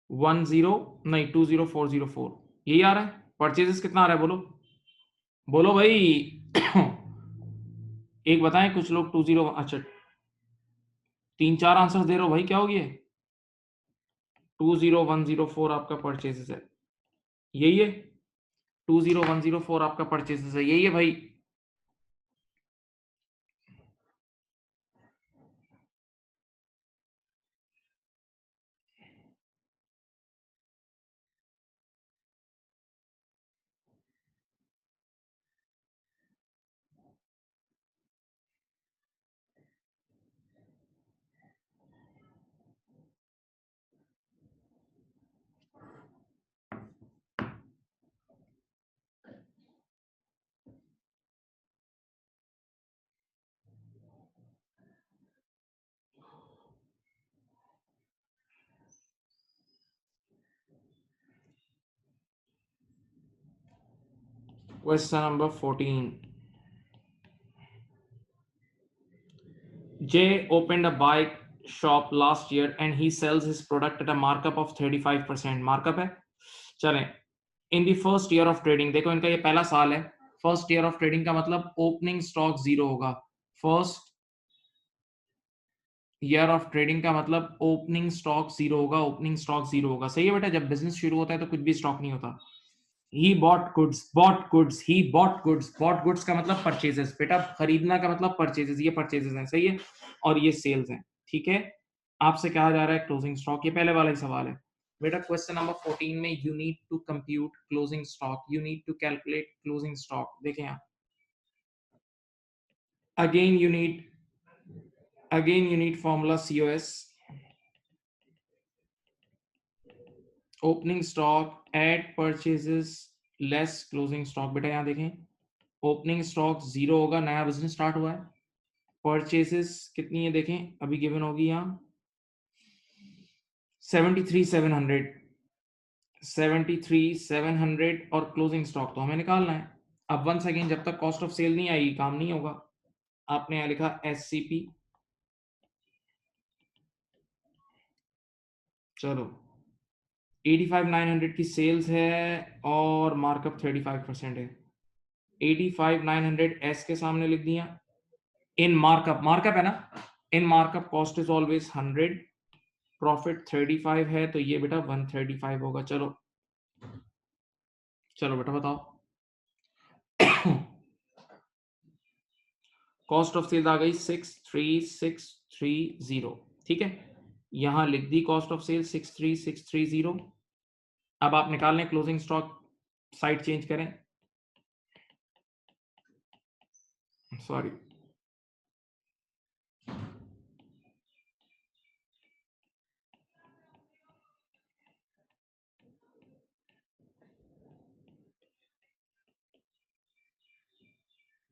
20 नहीं 20404, यही आ रहा है। परचेजेस कितना आ रहा है, बोलो बोलो भाई। एक बताएं, कुछ लोग 20, अच्छा 3-4 आंसर दे रहे हो भाई, क्या हो गया। 20104 आपका परचेजेस है, यही है। 20104 आपका परचेजेस है, यही है भाई। Question number 14। Jay opened a bike shop last year and he sells his product at a markup of 35%। Markup है, चलें। In the first year of trading, देखो इनका ये पहला साल है, फर्स्ट ईयर ऑफ ट्रेडिंग का मतलब ओपनिंग स्टॉक जीरो होगा। फर्स्ट ईयर ऑफ ट्रेडिंग का मतलब ओपनिंग स्टॉक जीरो होगा, ओपनिंग स्टॉक जीरो होगा। सही है बेटा, जब बिजनेस शुरू होता है तो कुछ भी स्टॉक नहीं होता। He bought goods, bought goods, he bought goods, bought goods का मतलब परचेजेस बेटा, खरीदना का मतलब परचेजेस, ये परचेजेस हैं, सही है, और ये सेल्स हैं। ठीक है, आपसे कहा जा रहा है क्लोजिंग स्टॉक, ये पहले वाला ही सवाल है बेटा। क्वेश्चन नंबर 14 में you need to compute closing stock, you need to calculate closing stock. देखें आप, again you need, again you need formula COS, opening stock add purchases less closing stock. बेटा यहाँ देखें, ओपनिंग स्टॉक जीरो होगा, नया बिजनेस स्टार्ट हुआ है। परचेसेस कितनी है देखें, अभी गिवन होगी यहाँ 73,700 और क्लोजिंग स्टॉक तो हमें निकालना है। अब वंस अगेन जब तक कॉस्ट ऑफ सेल नहीं आएगी काम नहीं होगा। आपने यहाँ लिखा SCP, चलो 85,900 की सेल्स है और मार्कअप 35% है। 85,900 S के सामने लिख दिया। इन मार्कअप है ना, in markup cost is always 100, profit 35 है तो ये बेटा 135 होगा। चलो चलो बेटा बताओ। कॉस्ट ऑफ सेल्स आ गई 63630, ठीक है, यहां लिख दी कॉस्ट ऑफ सेल्स 63630। अब आप निकाल लें क्लोजिंग स्टॉक, साइड चेंज करें, सॉरी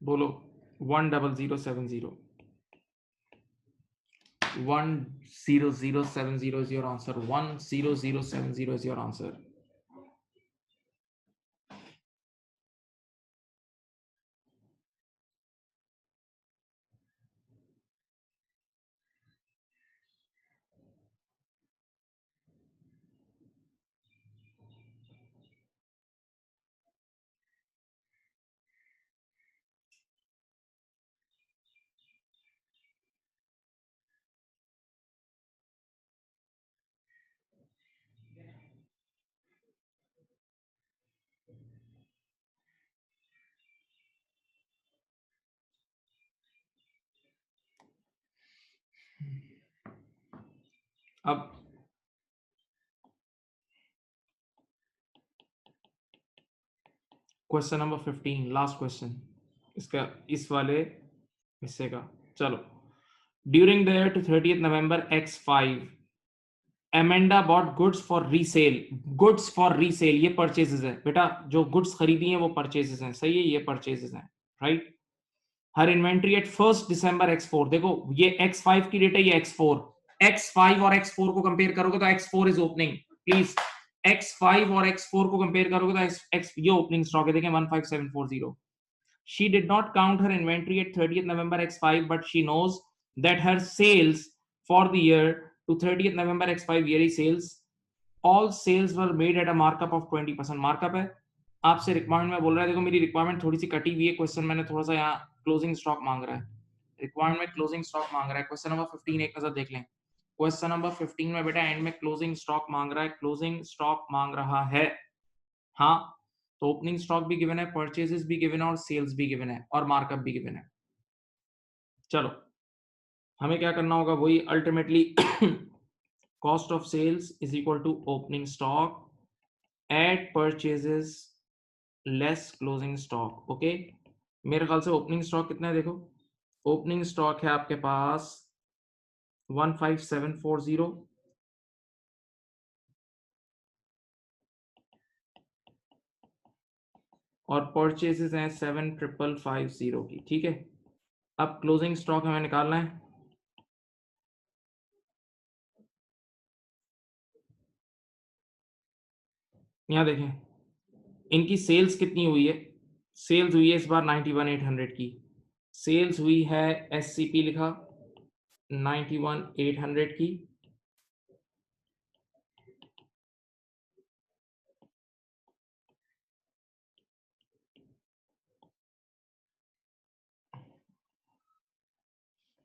बोलो 10070, 10070 is your answer, 10070 is your answer। अब क्वेश्चन नंबर 15, लास्ट क्वेश्चन इसका, इस वाले हिस्से का। चलो, during the year to 30th November X5 Amanda bought goods for resale. Goods for resale ये परचेजेस है बेटा, जो गुड्स खरीदी हैं वो परचेजेस हैं, सही है, ये परचेजेस हैं, right. Her inventory at 1 December X4, देखो ये X5 की डेट है, ये X4, X5 और X4 को कंपेयर करोगे तो X4 is opening, please X5 और X4 को कंपेयर करोगे तो X ये ओपनिंग स्टॉक है, देखें 15740। She did not count her inventory at 30th November X5, but she knows that her sales for the year to 30th November X5 yearly sales, all sales were made at a markup of 20%। Markup है, आपसे रिक्वायरमेंट में बोल रहा है, देखो मेरी रिक्वायरमेंट थोड़ी सी कटी हुई है, क्वेश्चन मैंने थोड़ा सा यहाँ क्लोजिंग स्टॉक मांग रहा है, रिक्वायरमेंट में क्लोजिंग स्टॉक मांग रहा है। क्वेश्चन नंबर 15 एक नजर देख लें। क्वेश्चन नंबर 15 में बेटा एंड में क्लोजिंग स्टॉक मांग रहा है, क्लोजिंग स्टॉक मांग रहा है, हाँ। तो ओपनिंग स्टॉक भी गिवन है, परचेजेस भी गिवन है और सेल्स भी गिवन है और मार्कअप भी गिवन है। चलो हमें क्या करना होगा, वही ultimately cost of sales is equal to opening stock add purchases less closing stock. Okay, मेरे ख्याल से ओपनिंग स्टॉक कितना है, देखो ओपनिंग स्टॉक है आपके पास 15740 और परचेजेस हैं 7550 की, ठीक है। अब क्लोजिंग स्टॉक हमें निकालना है, यहाँ देखें इनकी सेल्स कितनी हुई है, सेल्स हुई है इस बार 91,800 की, सेल्स हुई है SCP लिखा 91,800 की,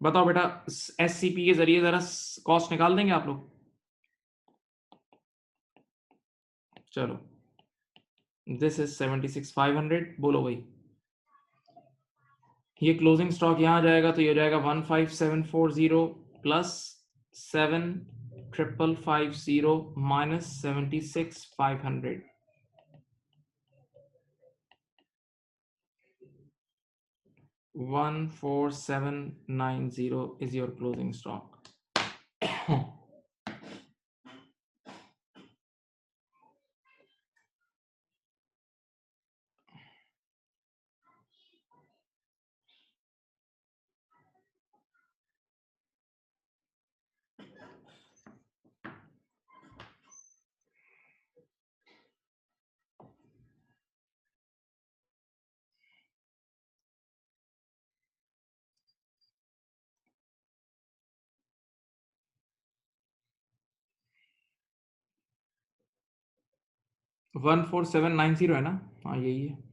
बताओ बेटा SCP के जरिए जरा कॉस्ट निकाल देंगे आप लोग। चलो दिस इज 76,500, बोलो भाई, ये क्लोजिंग स्टॉक यहां जाएगा तो ये हो जाएगा 15740 plus 7,550 minus 76,500, 14790 is your closing stock। 14790 है ना? हाँ यही है।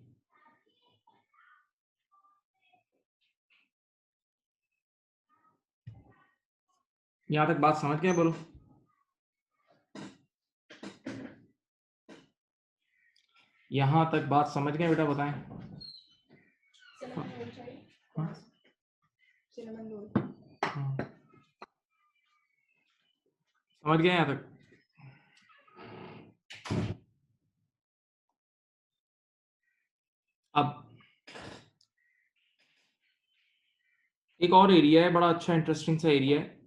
यहां तक बात समझ गए? बोलो। यहां तक बात समझ गए बेटा? बताएं। हाँ। हाँ। हाँ। समझ गए यहां तक? अब एक और एरिया है, बड़ा अच्छा इंटरेस्टिंग सा एरिया है।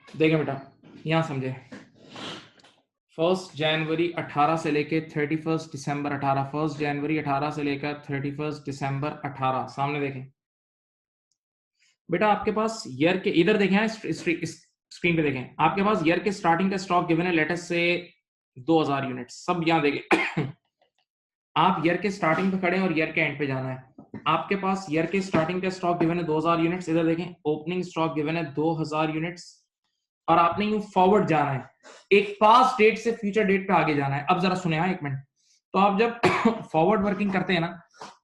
देखें बेटा, यहां समझे। 1 जनवरी 18 से लेके 31 दिसंबर 18, 1 जनवरी 18 से लेकर 31 दिसंबर 18, सामने देखें बेटा। आपके पास ईयर के इधर देखें, स्क्रीन पे देखें, आपके पास ईयर के स्टार्टिंग का स्टॉक गिवन है लेटेस्ट से 2000 यूनिट, सब यहां देखें। आप ईयर के स्टार्टिंग पे खड़े हैं और ईयर के एंड पे जाना है। आपके पास ईयर के स्टार्टिंग का स्टॉक गिवन है 2000 यूनिट्स, इधर देखें ओपनिंग स्टॉक गिवन है 2000 यूनिट्स, और आपने यूं फॉरवर्ड जाना है, एक पास्ट डेट से फ्यूचर डेट पे आगे जाना है। अब जरा सुने, हाँ एक मिनट। तो आप जब फॉरवर्ड वर्किंग करते हैं ना,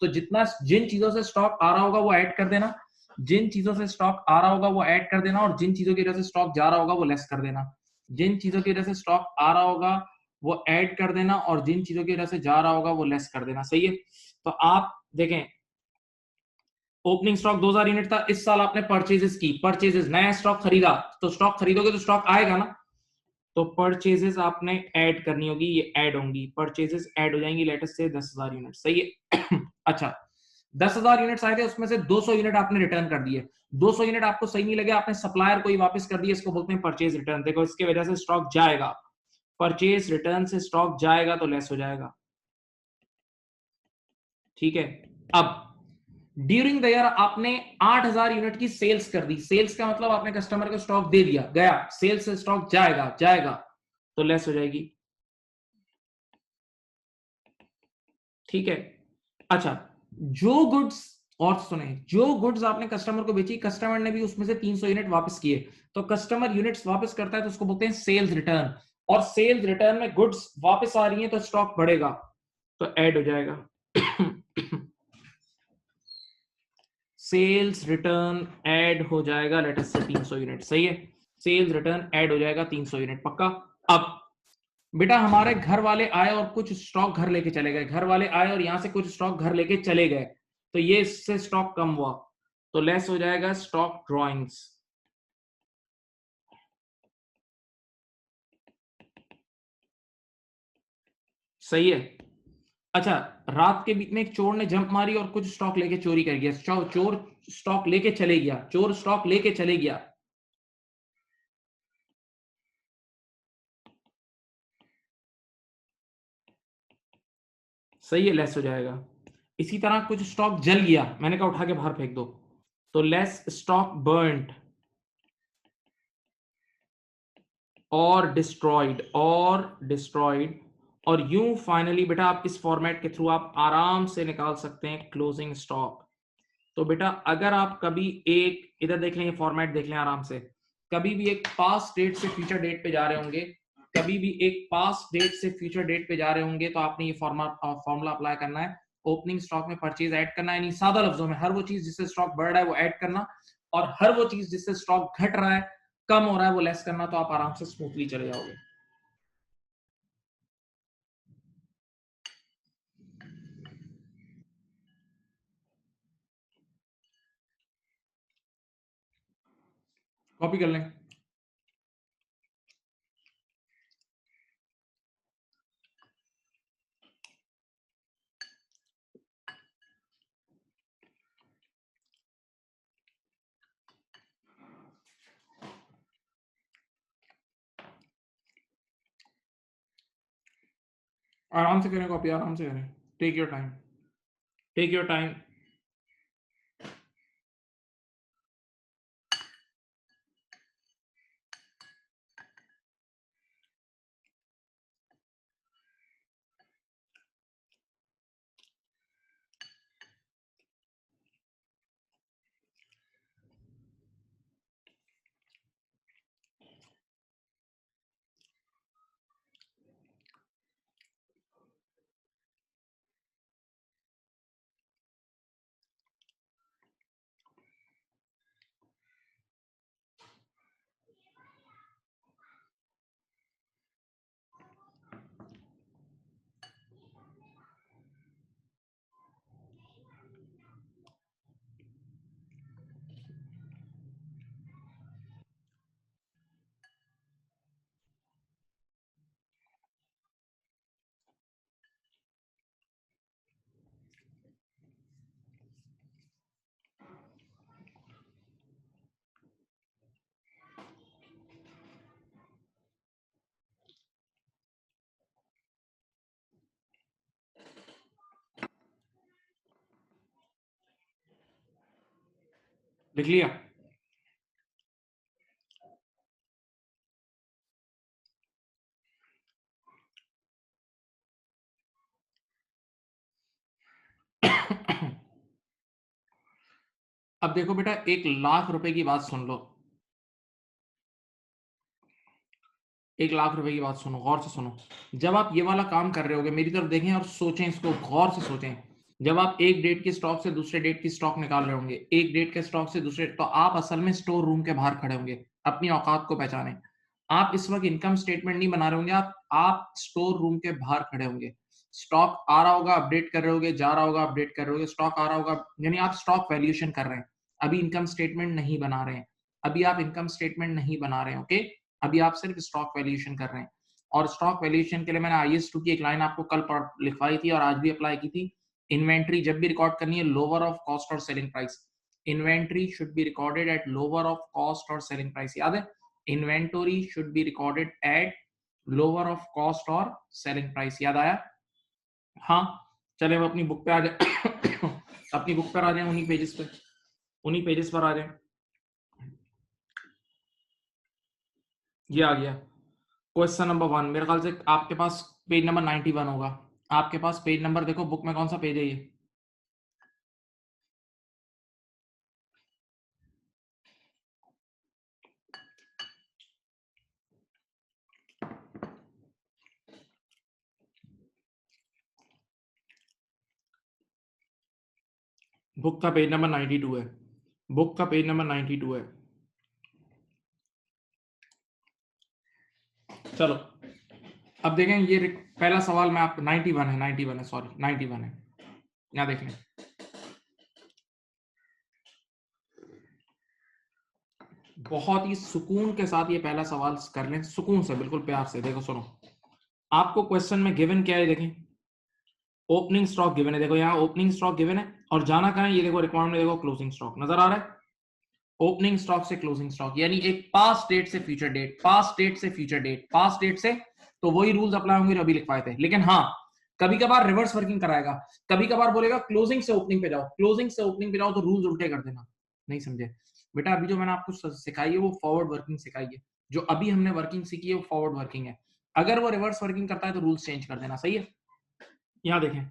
तो जितना जिन चीजों से स्टॉक आ रहा होगा वो ऐड कर देना, जिन चीजों से स्टॉक आ रहा होगा वो ऐड कर देना, और जिन चीजों की वजह से स्टॉक जा रहा होगा वो लेस कर देना। जिन चीजों की वजह से स्टॉक आ रहा होगा वो ऐड कर देना, और जिन चीजों की वजह से जा रहा होगा वो लेस कर देना। सही है? तो आप देखें, ओपनिंग स्टॉक 2000 यूनिट था, इस साल आपने परचेजेस की, परचेजेस नया स्टॉक खरीदा, तो स्टॉक खरीदोगे तो स्टॉक आएगा ना, तो परचेजेस आपने ऐड करनी होगी, ये ऐड होंगी, परचेजेस ऐड हो जाएंगी लेटेस्ट से 10,000 यूनिट। सही है? अच्छा, 10,000 यूनिट्स आए थे, उसमें से 200 यूनिट आपने रिटर्न कर दिए। 200 यूनिट आपको सही नहीं लगे, आपने सप्लायर को ही वापस कर दिया, इसको बोलते हैं परचेज रिटर्न। देखो इसकी वजह से स्टॉक जाएगा, परचेज रिटर्न से स्टॉक जाएगा तो लेस हो जाएगा। ठीक है? अब ड्यूरिंग द ईयर आपने 8,000 यूनिट की सेल्स कर दी, सेल्स का मतलब आपने कस्टमर को स्टॉक दे दिया, गया, सेल्स से स्टॉक जाएगा, जाएगा तो लेस हो जाएगी। ठीक है? अच्छा, जो गुड्स, और सुने, जो गुड्स आपने कस्टमर को बेची, कस्टमर ने भी उसमें से 300 यूनिट वापस किए, तो कस्टमर यूनिट्स वापस करता है तो उसको बोलते हैं सेल्स रिटर्न, और सेल्स रिटर्न में गुड्स वापस आ रही हैं तो स्टॉक बढ़ेगा, तो ऐड हो जाएगा। सेल्स रिटर्न ऐड हो जाएगा लेटेस्ट से 300 यूनिट। सही है? सेल्स रिटर्न ऐड हो जाएगा 300 यूनिट, पक्का? अब बेटा हमारे घर वाले आए और कुछ स्टॉक घर लेके चले गए, घर वाले आए और यहां से कुछ स्टॉक घर लेके चले गए, तो ये इससे स्टॉक कम हुआ, तो लेस हो जाएगा स्टॉक ड्रॉइंग्स। सही है? अच्छा, रात के बीच में एक चोर ने जंप मारी और कुछ स्टॉक लेके चोरी कर गया, चोर स्टॉक लेके चले गया, चोर स्टॉक लेके चले गया, सही है, लेस हो जाएगा। इसी तरह कुछ स्टॉक जल गया, मैंने कहा उठा के बाहर फेंक दो, तो लेस स्टॉक बर्न्ड और डिस्ट्रॉयड, और यूं फाइनली बेटा आप इस फॉर्मेट के थ्रू आप आराम से निकाल सकते हैं क्लोजिंग स्टॉक। तो बेटा अगर आप कभी एक, इधर देख लें, फॉर्मेट देख लें आराम से, कभी भी एक पास्ट डेट से फ्यूचर डेट पे जा रहे होंगे, कभी भी एक पास्ट डेट से फ्यूचर डेट पे जा रहे होंगे, तो आपने ये फॉर्मूला अप्लाई करना है, ओपनिंग स्टॉक में परचेज ऐड करना है, यानी सादा लफ्जों में हर वो चीज जिससे स्टॉक बढ़ रहा है वो ऐड करना, और हर वो चीज जिससे स्टॉक घट रहा है, कम हो रहा है, वो लेस करना, तो आप आराम से स्मूथली चले जाओगे। कॉपी कर लें। आराम से करें कॉपी, आराम से करें, take your time, take your time. लिख लिया? अब देखो बेटा, 1,00,000 रुपए की बात सुन लो। 1,00,000 रुपए की बात सुनो, गौर से सुनो। जब आप ये वाला काम कर रहे होगे, मेरी तरफ देखें और सोचें, इसको गौर से सोचें। जब आप एक डेट की स्टॉक से दूसरे डेट की स्टॉक निकाल रहे होंगे, एक डेट के स्टॉक से दूसरे, तो आप असल में स्टोर रूम के बाहर खड़े होंगे। अपनी औकात को पहचानें। आप इस वक्त इनकम स्टेटमेंट नहीं बना रहे होंगे, आप स्टोर रूम के बाहर खड़े होंगे। स्टॉक आ रहा होगा, अपडेट कर रहे होगे, जा रहा होगा, अपडेट कर रहे होगे, स्टॉक आ रहा होगा, यानी आप स्टॉक वैल्यूएशन कर रहे हैं। अभी इनकम स्टेटमेंट नहीं बना रहे हैं। अभी आप इनकम स्टेटमेंट नहीं बना रहे हैं, ओके? अभी आप सिर्फ स्टॉक वैल्यूएशन कर रहे हैं। और स्टॉक वैल्यूएशन के लिए मैंने IS2 की एक लाइन आपको कल लिखवाई थी और आज भी अप्लाई की थी। इन्वेंट्री जब भी रिकॉर्ड करनी है, लोअर ऑफ कॉस्ट और selling price. Inventory should be recorded at lower of cost और सेलिंग प्राइस। याद है? Inventory should be recorded at lower of cost और सेलिंग प्राइस। याद आया? हाँ, चले हम अपनी बुक पे आ जाए। अपनी बुक पर आ जाए, उन्हीं पेजेस पे, उन्हीं पेजेस पर आ जाए। ये आ गया क्वेश्चन नंबर 1। मेरे ख्याल से आपके पास पेज नंबर 91 होगा। आपके पास पेज नंबर देखो बुक में, कौन सा पेज है ये? बुक का पेज नंबर 92 है। बुक का पेज नंबर 92 है। चलो अब देखें, ये पहला सवाल मैं आपको 91 है, 91 है, सॉरी 91 है। यहाँ देख लें, बहुत ही सुकून के साथ ये पहला सवाल कर लें, सुकून से, बिल्कुल प्यार से। देखो सुनो, आपको क्वेश्चन में गिवन क्या है? देखें, ओपनिंग स्टॉक गिवन है। देखो यहाँ ओपनिंग स्टॉक गिवन है और जाना कहाँ है? ये देखो रिक्वायरमेंट, देखो क्लोजिंग स्टॉक नजर आ रहा है। ओपनिंग स्टॉक से क्लोजिंग स्टॉक, यानी एक पास्ट डेट से फ्यूचर डेट, पास्ट डेट से फ्यूचर डेट, पास्ट डेट से, तो वही रूल्स अप्लाई होंगे जो अभी लिखवाए थे। लेकिन हाँ, कभी कभार रिवर्स वर्किंग कराएगा। कभी कभार बोलेगा क्लोजिंग से ओपनिंग पे जाओ, क्लोजिंग से ओपनिंग पे जाओ, तो रूल्स उल्टे कर देना। नहीं समझे बेटा? अभी जो मैंने आपको सिखाई है वो फॉरवर्ड वर्किंग सिखाई है। जो अभी हमने वर्किंग सीखी है वो फॉरवर्ड वर्किंग है। अगर वो रिवर्स वर्किंग करता है तो रूल्स चेंज कर देना, सही है? यहां देखें,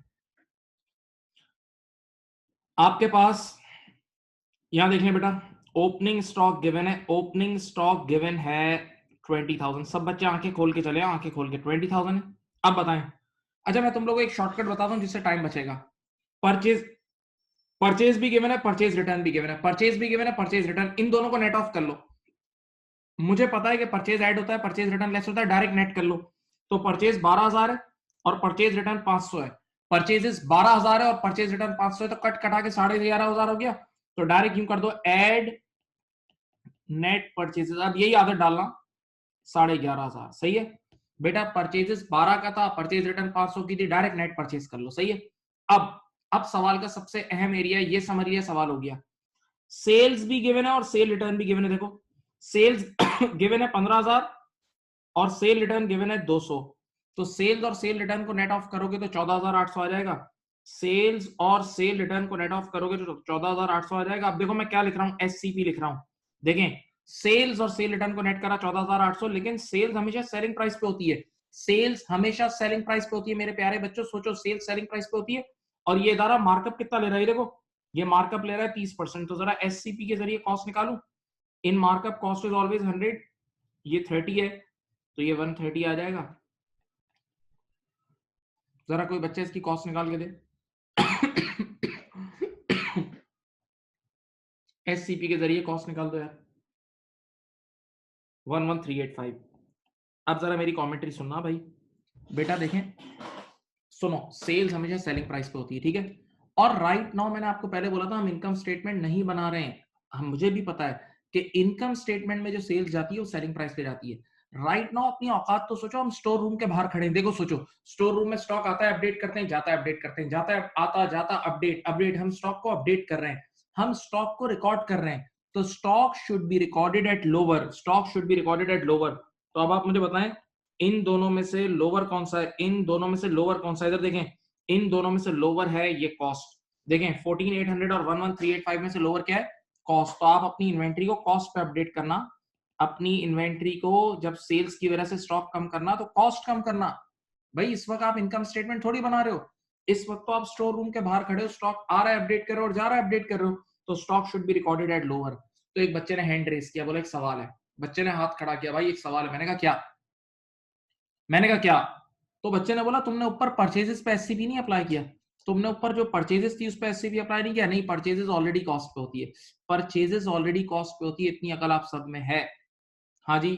आपके पास, यहां देख लें बेटा, ओपनिंग स्टॉक गिवन है, ओपनिंग स्टॉक गिवन है 20,000। सब बच्चे आंखें खोल के चले, आंखें खोल के, 20,000 है। अब बताएं। अच्छा, मैं तुम लोगों को एक शॉर्टकट बताता हूं जिससे टाइम बचेगा। परचेज, परचेज भी गिवन है, परचेज रिटर्न भी गिवन है, परचेज भी गिवन है, परचेज रिटर्न, इन दोनों को नेट ऑफ कर लो। मुझे पता है कि परचेज ऐड होता है, परचेज रिटर्न लेस होता है, डायरेक्ट नेट कर लो। तो परचेज 12,000 है और परचेज रिटर्न 500 है। परचेजेस 12,000 है और परचेज रिटर्न 500 है, तो कट कटा के 11,500 हो गया। तो डायरेक्ट यूं कर दो, एड नेट परचेजेस। अब यही आदत डालना, 11,500, सही है बेटा? परचेजेस 12 का था, परचेज रिटर्न 500 की थी, डायरेक्ट नेट परचेज कर लो, सही है? अब सवाल का सबसे अहम एरिया ये समझ लिया, सवाल हो गया। सेल्स भी गिवन है और सेल रिटर्न भी गिवन है। देखो, सेल्स गिवन है 15,000 और सेल रिटर्न गिवन है 200। तो सेल्स और सेल रिटर्न को नेट ऑफ करोगे तो 14,800 आ जाएगा। सेल्स और सेल रिटर्न को नेट ऑफ करोगे तो 14,800 आ जाएगा। अब देखो मैं क्या लिख रहा हूं, SCP लिख रहा हूं। देखें, सेल्स और सेल रिटर्न को नेट करा 14,800, लेकिन सेल्स हमेशा सेलिंग प्राइस पे होती है। सेल्स हमेशा सेलिंग प्राइस पे होती है मेरे प्यारे बच्चों, सोचो, सेल्स सेलिंग प्राइस पे होती है। और ये इदारा मार्कअप कितना ले रहा है? देखो, ये मार्कअप ले रहा है 30%। तो जरा SCP के जरिए कॉस्ट निकालू। इन मार्कअप कॉस्ट इज ऑलवेज 100, ये 30 है, तो ये 130 आ जाएगा। जरा कोई बच्चे इसकी कॉस्ट निकाल के दे। SCP के जरिए कॉस्ट निकाल दो यार, 11385। अब जरा मेरी कमेंट्री सुनना भाई। बेटा देखें, सुनो, सेल्स हमेशा सेलिंग प्राइस पे होती है, ठीक है? और राइट नाउ मैंने आपको पहले बोला था हम इनकम स्टेटमेंट नहीं बना रहे हैं। हम, मुझे भी पता है कि इनकम स्टेटमेंट में जो सेल्स जाती है वो सेलिंग प्राइस पे जाती है। राइट नाउ अपनी औकात तो सोचो, हम स्टोर रूम के बाहर खड़े हैं। देखो सोचो, स्टोर रूम में स्टॉक आता है, अपडेट करते हैं, जाता है, अपडेट करते हैं, जाता है, आता जाता, अपडेट अपडेट, हम स्टॉक को अपडेट कर रहे हैं, हम स्टॉक को रिकॉर्ड कर रहे हैं। तो stock should be recorded at lower, stock should be recorded at lower. तो अब आप मुझे बताएं, इन दोनों में से लोअर कौन सा है? इन दोनों में से लोअर कौन सा है? इधर देखें, इन दोनों में से लोअर है ये कॉस्ट। देखें, 14,800 और 11,385 में से लोअर क्या है? कॉस्ट। तो आप अपनी इन्वेंट्री को कॉस्ट पे अपडेट करना, अपनी इन्वेंट्री को जब सेल्स की वजह से स्टॉक कम करना तो कॉस्ट कम करना। भाई इस वक्त आप इनकम स्टेटमेंट थोड़ी बना रहे हो, इस वक्त तो आप स्टोर रूम के बाहर खड़े हो, स्टॉक आ रहा है अपडेट कर रहे हो और जा रहा है अपडेट कर रहे हो, तो stock should be recorded at lower. तो एक बच्चे ने हैंड रेस किया, बोला एक सवाल है, बच्चे ने हाथ खड़ा किया, भाई एक सवाल है। मैंने कहा क्या? मैंने कहा क्या? तो बच्चे ने बोला तुमने ऊपर परचेजेस पे एससीपी नहीं अप्लाई किया, तुमने ऊपर जो परचेजेस थी उस पे एससीपी अप्लाई नहीं किया। नहीं, परचेजेस ऑलरेडी कॉस्ट पे होती है, परचेजेस ऑलरेडी कॉस्ट पे होती है, इतनी अकल आप सब में है। हाँ जी,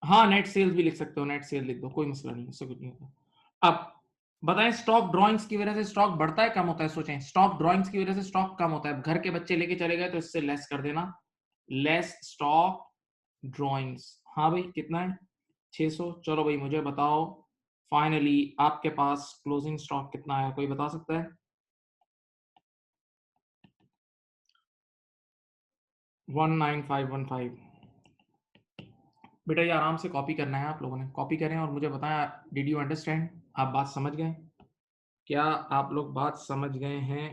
हाँ नेट सेल्स भी लिख सकते हो, नेट सेल लिख दो, कोई मसला नहीं, उससे कुछ नहीं होता। अब बताएं, स्टॉक ड्राइंग्स की वजह से स्टॉक बढ़ता है कम होता है? सोचें, स्टॉक ड्राइंग्स की वजह से स्टॉक कम होता है, घर के बच्चे लेके चले गए तो इससे लेस कर देना, लेस स्टॉक ड्राइंग्स। हाँ भाई कितना है? 600। चलो भाई मुझे बताओ फाइनली आपके पास क्लोजिंग स्टॉक कितना है, कोई बता सकता है? 19515। बेटा ये आराम से कॉपी करना है, आप लोगों ने कॉपी करें और मुझे बताएं डिड यू अंडरस्टैंड, आप बात समझ गए? क्या आप लोग बात समझ गए हैं?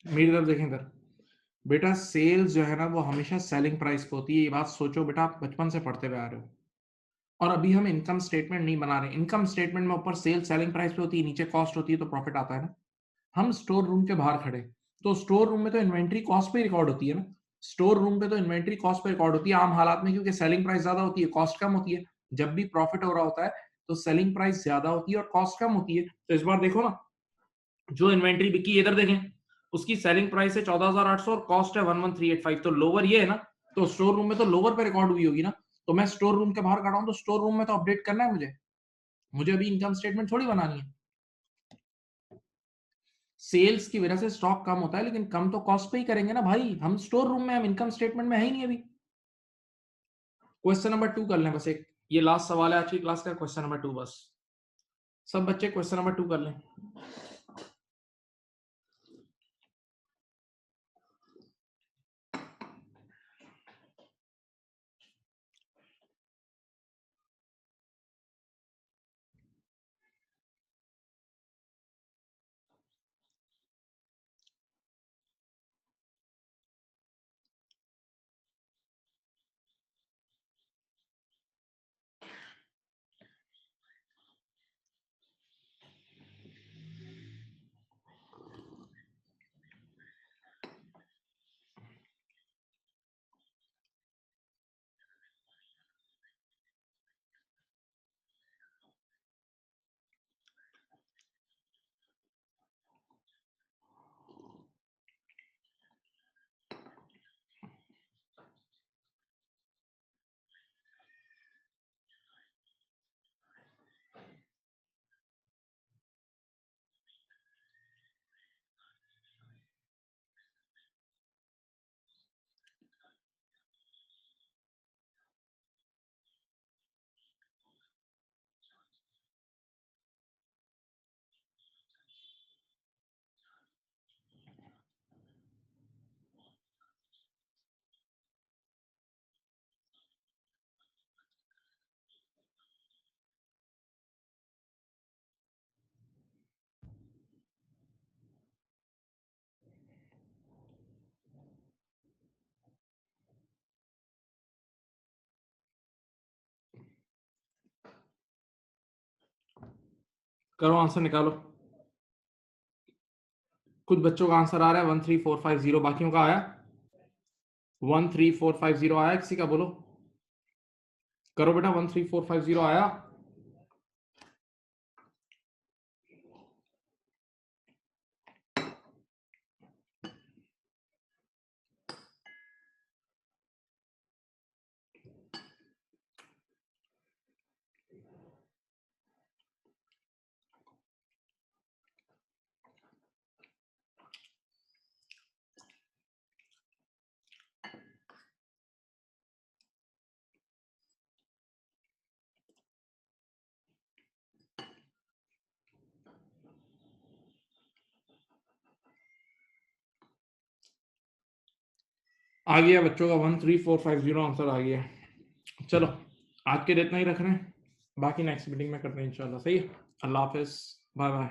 मेरी तरफ देखें इधर, बेटा सेल्स जो है ना वो हमेशा सेलिंग प्राइस पे होती है, ये बात सोचो बेटा, आप बचपन से पढ़ते हुए आ रहे हो। और अभी हम इनकम स्टेटमेंट नहीं बना रहे, इनकम स्टेटमेंट में ऊपर सेल सेलिंग प्राइस पे होती है, नीचे कॉस्ट होती है, तो प्रॉफिट आता है ना। हम स्टोर रूम के बाहर खड़े, तो स्टोर रूम में तो इन्वेंट्री कॉस्ट पे रिकॉर्ड होती है ना, स्टोर रूम पे तो इन्वेंट्री कॉस्ट पे रिकॉर्ड होती है आम हालात में, क्योंकि सेलिंग प्राइस ज्यादा होती है, कॉस्ट कम होती है। जब भी प्रॉफिट हो रहा होता है तो सेलिंग प्राइस ज्यादा होती है और कॉस्ट कम होती है। तो इस बार देखो ना, जो इन्वेंट्री बिकी इधर देखें, उसकी सेलिंग प्राइस है 14,800 और कॉस्ट है 11,385, तो लोअर ये है ना, तो स्टोर रूम में तो लोअर पे रिकॉर्ड हुई होगी ना। तो मैं स्टोर रूम के बाहर खड़ा हूं तो स्टोर रूम में तो अपडेट करना है मुझे, मुझे अभी इनकम स्टेटमेंट थोड़ी बनानी है। सेल्स की वजह से स्टॉक कम होता है, लेकिन कम तो कॉस्ट पे ही करेंगे ना भाई, हम स्टोर रूम में, हम इनकम स्टेटमेंट में है ही नहीं अभी। क्वेश्चन नंबर 2 कर लें बस एक, ये लास्ट सवाल है आज की क्लास का, क्वेश्चन नंबर 2 बस। सब बच्चे क्वेश्चन नंबर 2 कर लें। करो आंसर निकालो। कुछ बच्चों का आंसर आ रहा है 13450, बाकियों का आया 13450 आया किसी का? बोलो करो बेटा, 13450 आया? आ गया बच्चों का 13450 आंसर आ गया। चलो आज के लिए इतना ही रख रहे हैं, बाकी नेक्स्ट मीटिंग में करते हैं इंशाल्लाह। सही है, अल्लाह हाफिज, बाय बाय।